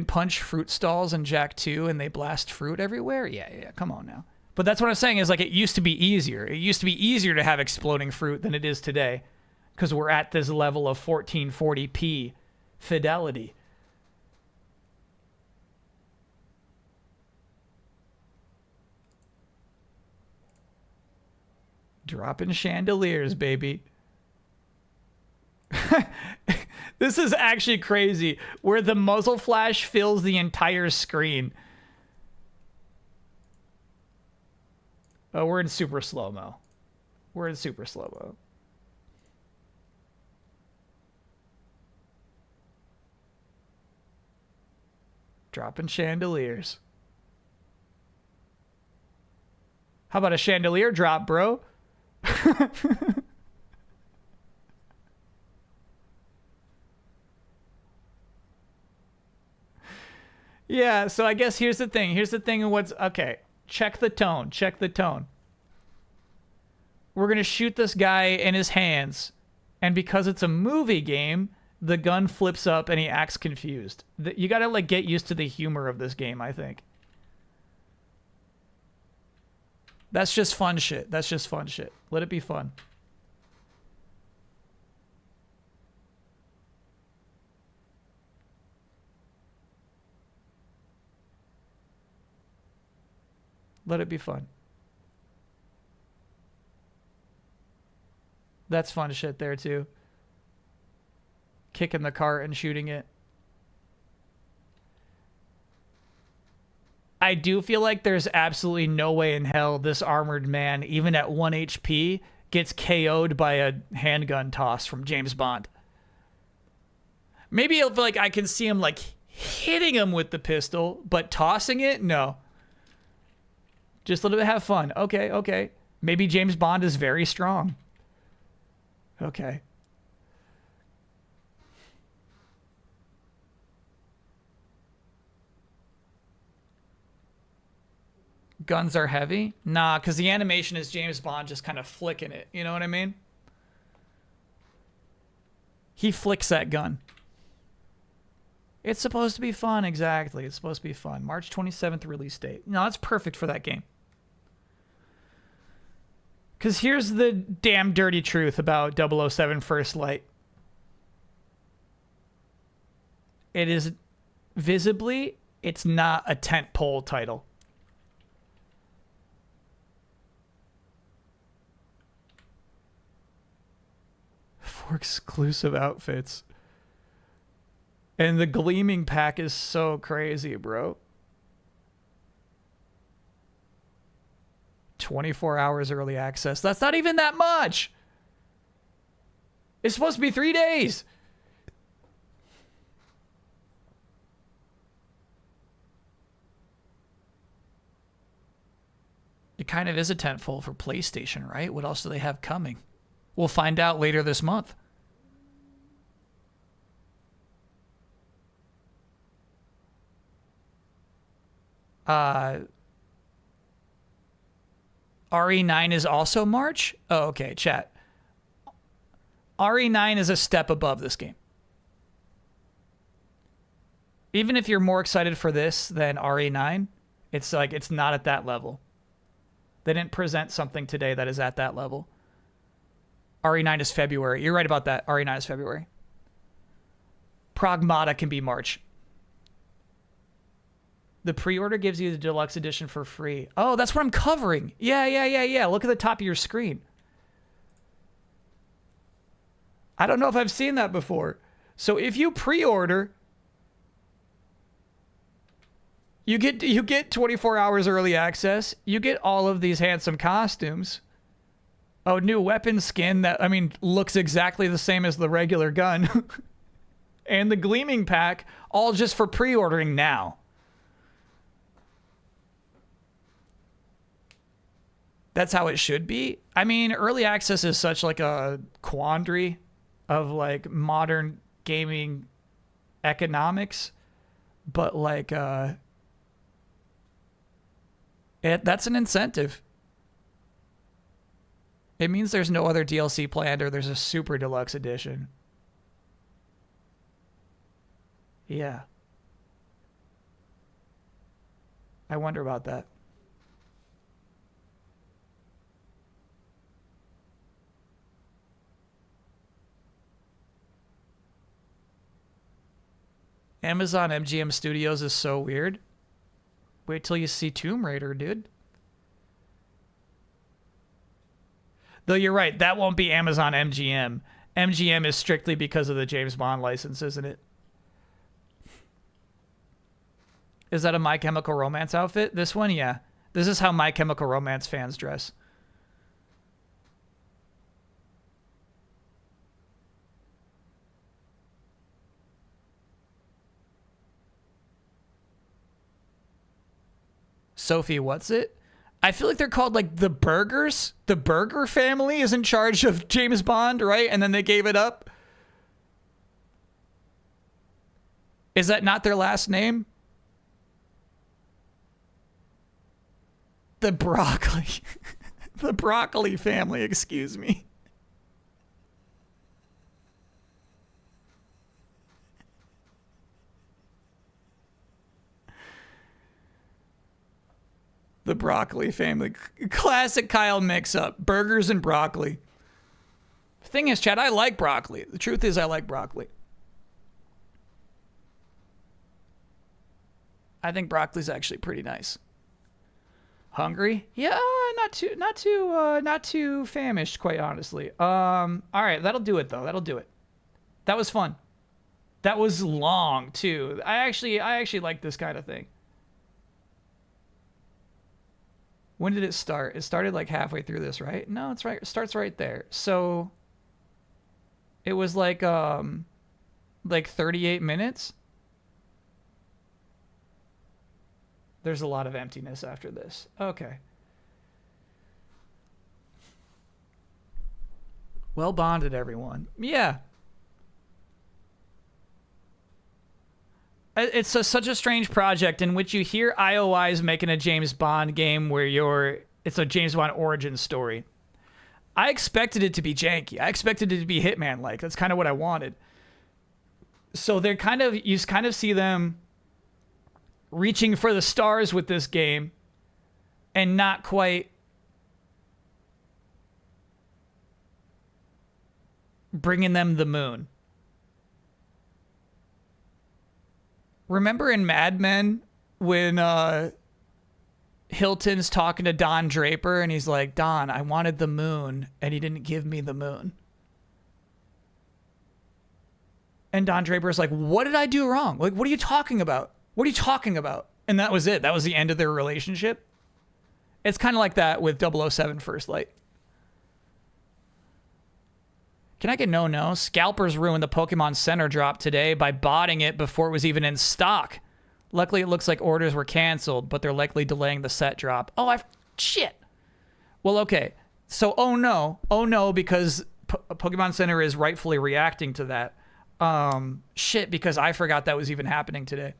punch fruit stalls in Jak 2 and they blast fruit everywhere? Yeah, come on now. But that's what I'm saying is like it used to be easier. It used to be easier to have exploding fruit than it is today because we're at this level of 1440p fidelity. Dropping chandeliers, baby. This is actually crazy, where the muzzle flash fills the entire screen. Oh, we're in super slow-mo. We're in super slow-mo. Dropping chandeliers. How about a chandelier drop, bro? Yeah, so I guess here's the thing. Here's the thing of what's... Okay, check the tone. Check the tone. We're going to shoot this guy in his hands. And because it's a movie game, the gun flips up and he acts confused. You got to like get used to the humor of this game, I think. That's just fun shit. That's just fun shit. Let it be fun. Let it be fun. That's fun shit there too. Kicking the cart and shooting it. I do feel like there's absolutely no way in hell this armored man, even at 1 HP, gets KO'd by a handgun toss from James Bond. Maybe if like I can see him like hitting him with the pistol, but tossing it, no. Just let it have fun. Okay, okay. Maybe James Bond is very strong. Okay. Guns are heavy? Nah, because the animation is James Bond just kind of flicking it. You know what I mean? He flicks that gun. It's supposed to be fun, exactly. It's supposed to be fun. March 27th release date. No, that's perfect for that game. Because here's the damn dirty truth about 007 First Light. It is visibly, it's not a tentpole title. For exclusive outfits. And the gleaming pack is so crazy, bro. 24 hours early access. That's not even that much. It's supposed to be 3 days. It kind of is a tentpole for PlayStation, right? What else do they have coming? We'll find out later this month. RE9 is also March? Oh, okay, chat. RE9 is a step above this game. Even if you're more excited for this than RE9, it's like it's not at that level. They didn't present something today that is at that level. RE9 is February. You're right about that. RE9 is February. Pragmata can be March. The pre-order gives you the deluxe edition for free. Oh, that's what I'm covering. Yeah. Look at the top of your screen. I don't know if I've seen that before. So if you pre-order, you get 24 hours early access. You get all of these handsome costumes. Oh, new weapon skin that, I mean, looks exactly the same as the regular gun. And the gleaming pack, all just for pre-ordering now. That's how it should be. I mean, early access is such like a quandary of like modern gaming economics, but like that's an incentive. It means there's no other DLC planned or there's a super deluxe edition. Yeah. I wonder about that. Amazon MGM Studios is so weird. Wait till you see Tomb Raider, dude. Though you're right, that won't be Amazon MGM. MGM is strictly because of the James Bond license, isn't it? Is that a My Chemical Romance outfit? This one, yeah. This is how My Chemical Romance fans dress. Sophie, what's it? I feel like they're called like the Burgers. The Burger family is in charge of James Bond, right? And then they gave it up. Is that not their last name? The Broccoli. The Broccoli family, excuse me. The Broccoli family. Classic Kyle mix-up. Burgers and broccoli. The thing is, Chad, I like broccoli. The truth is, I like broccoli. I think broccoli's actually pretty nice. Hungry? Yeah, not too famished, quite honestly. All right, that'll do it though. That'll do it. That was fun. That was long too. I actually like this kind of thing. When did it start? It started like halfway through this, right? No, it's right. It starts right there. So it was like 38 minutes. There's a lot of emptiness after this. Okay. Well bonded, everyone. Yeah. It's such a strange project in which you hear IOI is making a James Bond game where it's a James Bond origin story. I expected it to be janky. I expected it to be Hitman-like. That's kind of what I wanted. So you kind of see them reaching for the stars with this game and not quite bringing them the moon. Remember in Mad Men when Hilton's talking to Don Draper and he's like, Don, I wanted the moon and he didn't give me the moon. And Don Draper's like, what did I do wrong? Like, what are you talking about? What are you talking about? And that was it. That was the end of their relationship. It's kind of like that with 007 First Light. Can I get no? Scalpers ruined the Pokemon Center drop today by botting it before it was even in stock. Luckily, it looks like orders were canceled, but they're likely delaying the set drop. Oh, shit. Well, okay. So, oh no, because Pokemon Center is rightfully reacting to that. Shit, because I forgot that was even happening today.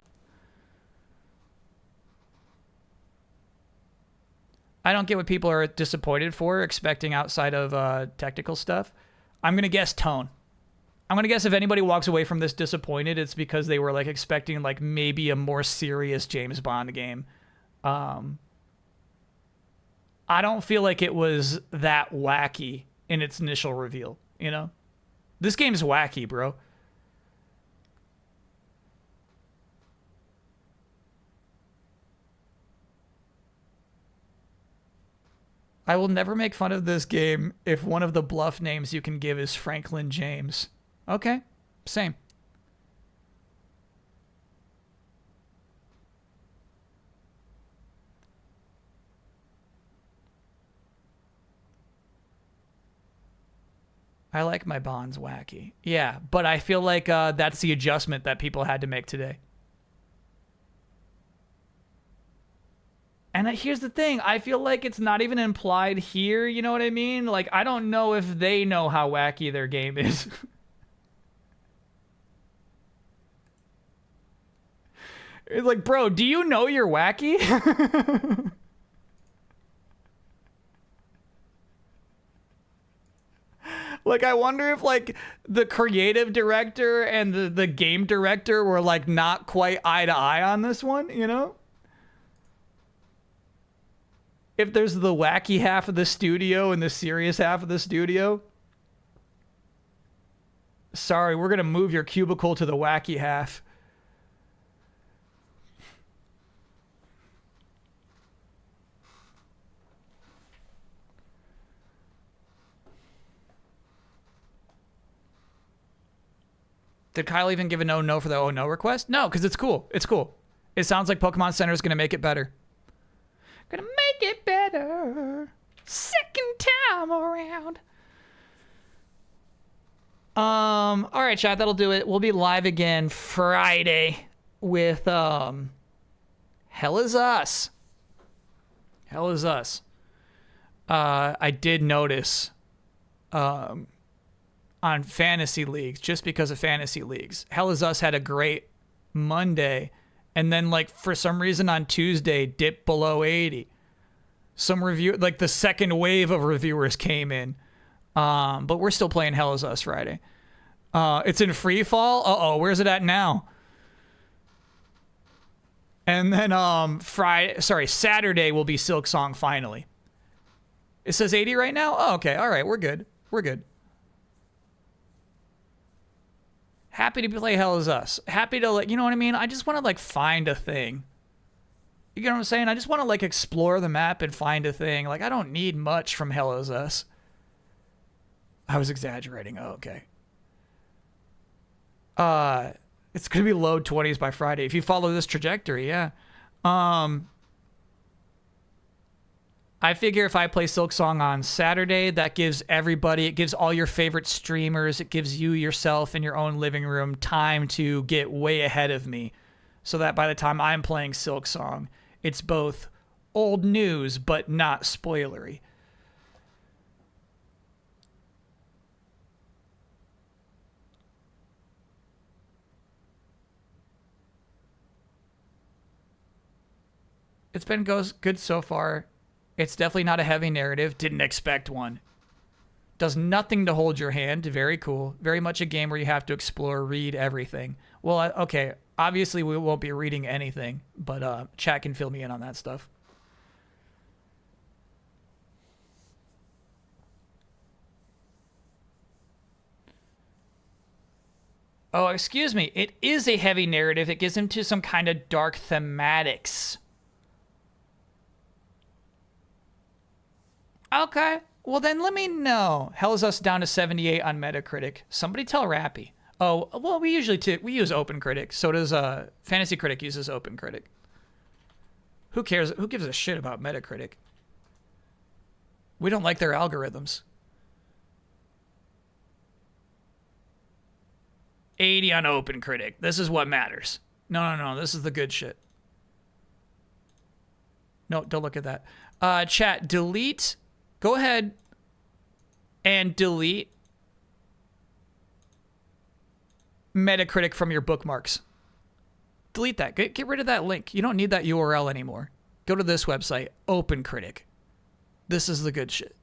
I don't get what people are disappointed for, expecting outside of technical stuff. I'm going to guess tone. I'm going to guess if anybody walks away from this disappointed, it's because they were like expecting like maybe a more serious James Bond game. I don't feel like it was that wacky in its initial reveal, you know? This game's wacky, bro. I will never make fun of this game if one of the bluff names you can give is Franklin James. Okay, same. I like my Bonds wacky. Yeah, but I feel like that's the adjustment that people had to make today. And here's the thing. I feel like it's not even implied here. You know what I mean? Like, I don't know if they know how wacky their game is. It's like, bro, do you know you're wacky? Like, I wonder if, like, the creative director and the game director were, like, not quite eye to eye on this one, you know? If there's the wacky half of the studio and the serious half of the studio. Sorry, we're going to move your cubicle to the wacky half. Did Kyle even give a no for the oh no request? No, because it's cool. It's cool. It sounds like Pokemon Center is going to make it better. Gonna make it better. Second time around. All right, chat, that'll do it. We'll be live again Friday with Hell Is Us. Hell Is Us. I did notice on fantasy leagues, just because of fantasy leagues, Hell Is Us had a great Monday, and then, like, for some reason on Tuesday dipped below 80. Some review, like, the second wave of reviewers came in. But we're still playing Hell Is Us Friday. It's in free fall. Uh-oh, where's it at now? And then Saturday will be Silk Song finally. It says 80 right now? Oh, okay. All right, we're good. We're good. Happy to play Hell Is Us. Happy to, like, you know what I mean? I just want to, like, find a thing. You know what I'm saying? I just want to, like, explore the map and find a thing. Like, I don't need much from Hell Is Us. I was exaggerating. Oh, okay. It's going to be low 20s by Friday. If you follow this trajectory, yeah. I figure if I play Silk Song on Saturday, that gives everybody, it gives all your favorite streamers, it gives you yourself in your own living room time to get way ahead of me. So that by the time I'm playing Silk Song, it's both old news, but not spoilery. It's been good so far. It's definitely not a heavy narrative. Didn't expect one. Does nothing to hold your hand. Very cool. Very much a game where you have to explore, read everything. Well, okay. Obviously, we won't be reading anything, but chat can fill me in on that stuff. Oh, excuse me. It is a heavy narrative. It gets into some kind of dark thematics. Okay, well then let me know. Hell Is Us down to 78 on Metacritic. Somebody tell Rappy. Oh, well, we usually we use OpenCritic. So does Fantasy Critic uses OpenCritic. Who cares? Who gives a shit about Metacritic? We don't like their algorithms. 80 on OpenCritic. This is what matters. No. This is the good shit. No, don't look at that. Chat, delete. Go ahead and delete Metacritic from your bookmarks. Delete that. Get rid of that link. You don't need that URL anymore. Go to this website, OpenCritic. This is the good shit.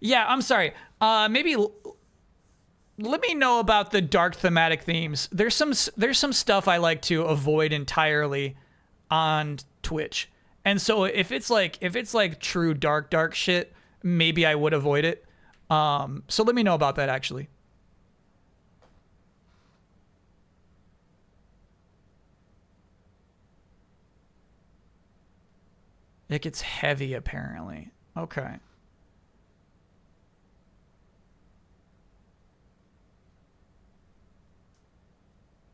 Yeah, I'm sorry. Maybe let me know about the dark thematic themes. There's some stuff I like to avoid entirely on Twitch. And so if it's like true dark shit, maybe I would avoid it. So let me know about that actually. It gets heavy apparently. Okay.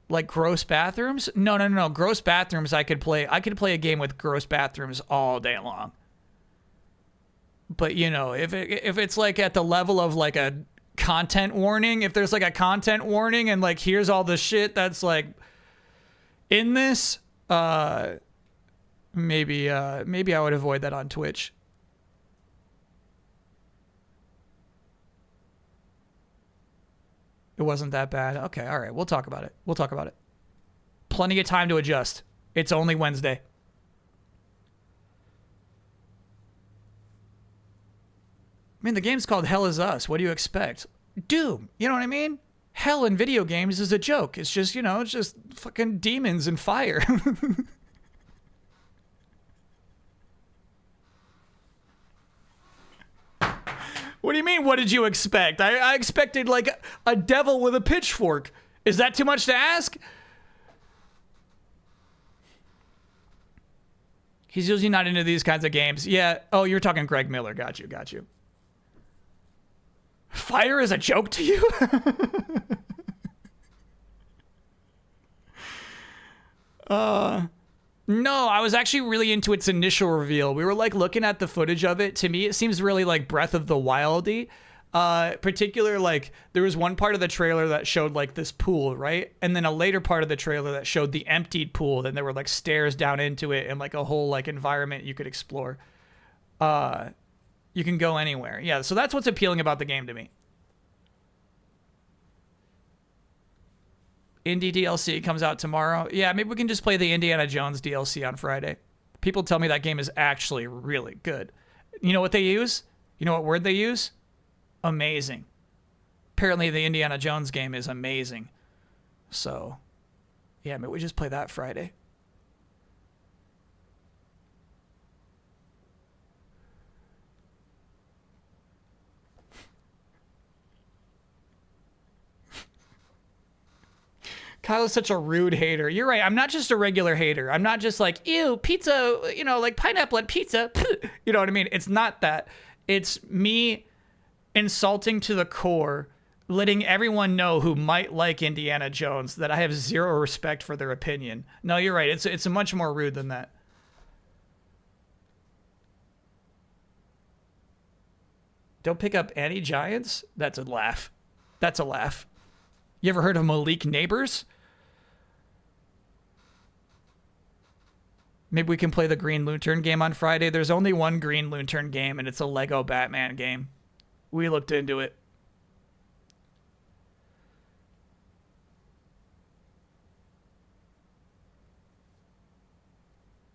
Like gross bathrooms? No. Gross bathrooms I could play a game with gross bathrooms all day long. But you know, if it's like at the level of like a content warning, if there's like a content warning and like here's all the shit that's like in this, maybe I would avoid that on Twitch. It wasn't that bad. Okay, all right. We'll talk about it. We'll talk about it. Plenty of time to adjust. It's only Wednesday. I mean, the game's called Hell Is Us. What do you expect? Doom. You know what I mean? Hell in video games is a joke. It's just, you know, it's just fucking demons and fire. What do you mean, what did you expect? I expected, like, a devil with a pitchfork. Is that too much to ask? He's usually not into these kinds of games. Yeah. Oh, you're talking Greg Miller. Got you. Got you. Fire is a joke to you? No, I was actually really into its initial reveal. We were like looking at the footage of it. To me, it seems really like Breath of the Wild-y. Particular, like, there was one part of the trailer that showed like this pool, right? And then a later part of the trailer that showed the emptied pool. Then there were like stairs down into it and like a whole like environment you could explore. You can go anywhere. Yeah, so that's what's appealing about the game to me. Indie DLC comes out tomorrow. Yeah, maybe we can just play the Indiana Jones DLC on Friday. People tell me that game is actually really good. You know what they use? You know what word they use? Amazing. Apparently the Indiana Jones game is amazing. So, yeah, maybe we just play that Friday. Kyle is such a rude hater. You're right. I'm not just a regular hater. I'm not just like, ew, pizza, you know, like pineapple and pizza. You know what I mean? It's not that. It's me insulting to the core, letting everyone know who might like Indiana Jones that I have zero respect for their opinion. No, you're right. It's much more rude than that. Don't pick up any Giants? That's a laugh. That's a laugh. You ever heard of Malik Neighbors? Maybe we can play the Green Lantern game on Friday. There's only one Green Lantern game, and it's a Lego Batman game. We looked into it.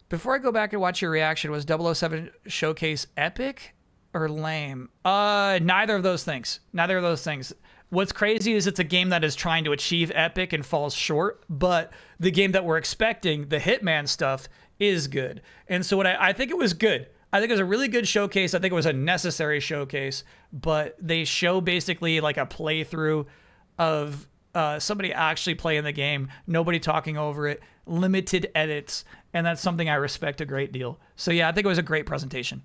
Before I go back and watch your reaction, was 007 Showcase epic or lame? Neither of those things. Neither of those things. What's crazy is it's a game that is trying to achieve epic and falls short, but the game that we're expecting, the Hitman stuff, is good. And so what I think it was good. I think it was a really good showcase. I think it was a necessary showcase, but they show basically like a playthrough of somebody actually playing the game, nobody talking over it, limited edits, and that's something I respect a great deal. So yeah, I think it was a great presentation.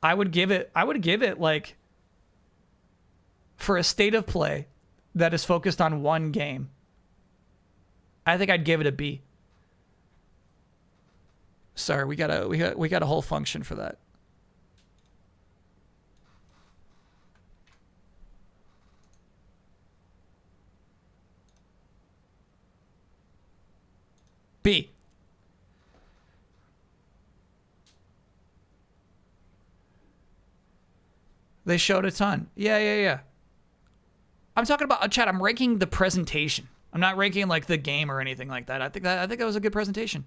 I would give it like, for a state of play that is focused on one game, I think I'd give it a B. Sorry, we got a whole function for that. B. They showed a ton. Yeah. I'm talking about, chat, I'm ranking the presentation. I'm not ranking like the game or anything like that. I think that was a good presentation.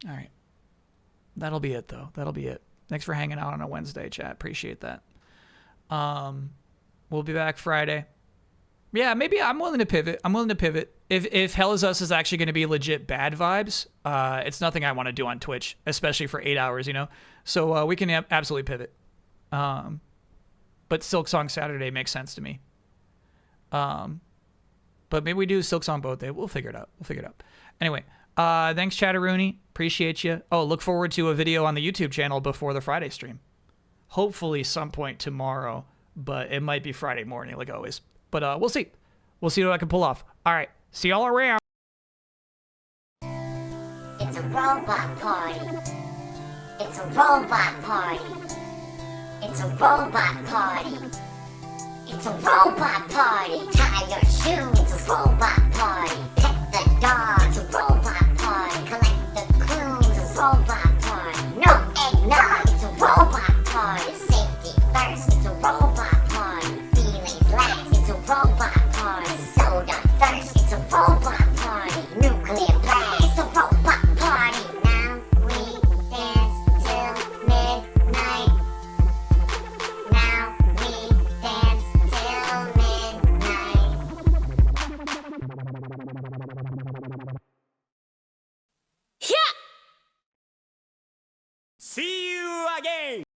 All right. That'll be it though. That'll be it. Thanks for hanging out on a Wednesday, chat. Appreciate that. We'll be back Friday. Yeah, maybe I'm willing to pivot. If Hell Is Us is actually going to be legit bad vibes, it's nothing I want to do on Twitch, especially for 8 hours, you know? So we can absolutely pivot. But Silksong Saturday makes sense to me. But maybe we do Silksong both day. We'll figure it out. Anyway, thanks, Chatteroony. Appreciate you. Oh, look forward to a video on the YouTube channel before the Friday stream. Hopefully some point tomorrow, but it might be Friday morning like always. But we'll see. We'll see what I can pull off. All right. See y'all around. It's a robot party. It's a robot party. It's a robot party. It's a robot party. Tie your shoe. It's a robot party. Pet the dog. It's a robot party. Collect the clues. It's a robot party. No eggnog. It's a robot party. Safety first. It's a robot party. Feelings last. It's a robot party. Soda thirst. It's a robot party. Nuclear blast. It's a robot party. Now we dance till midnight. Now we dance till midnight. See you again!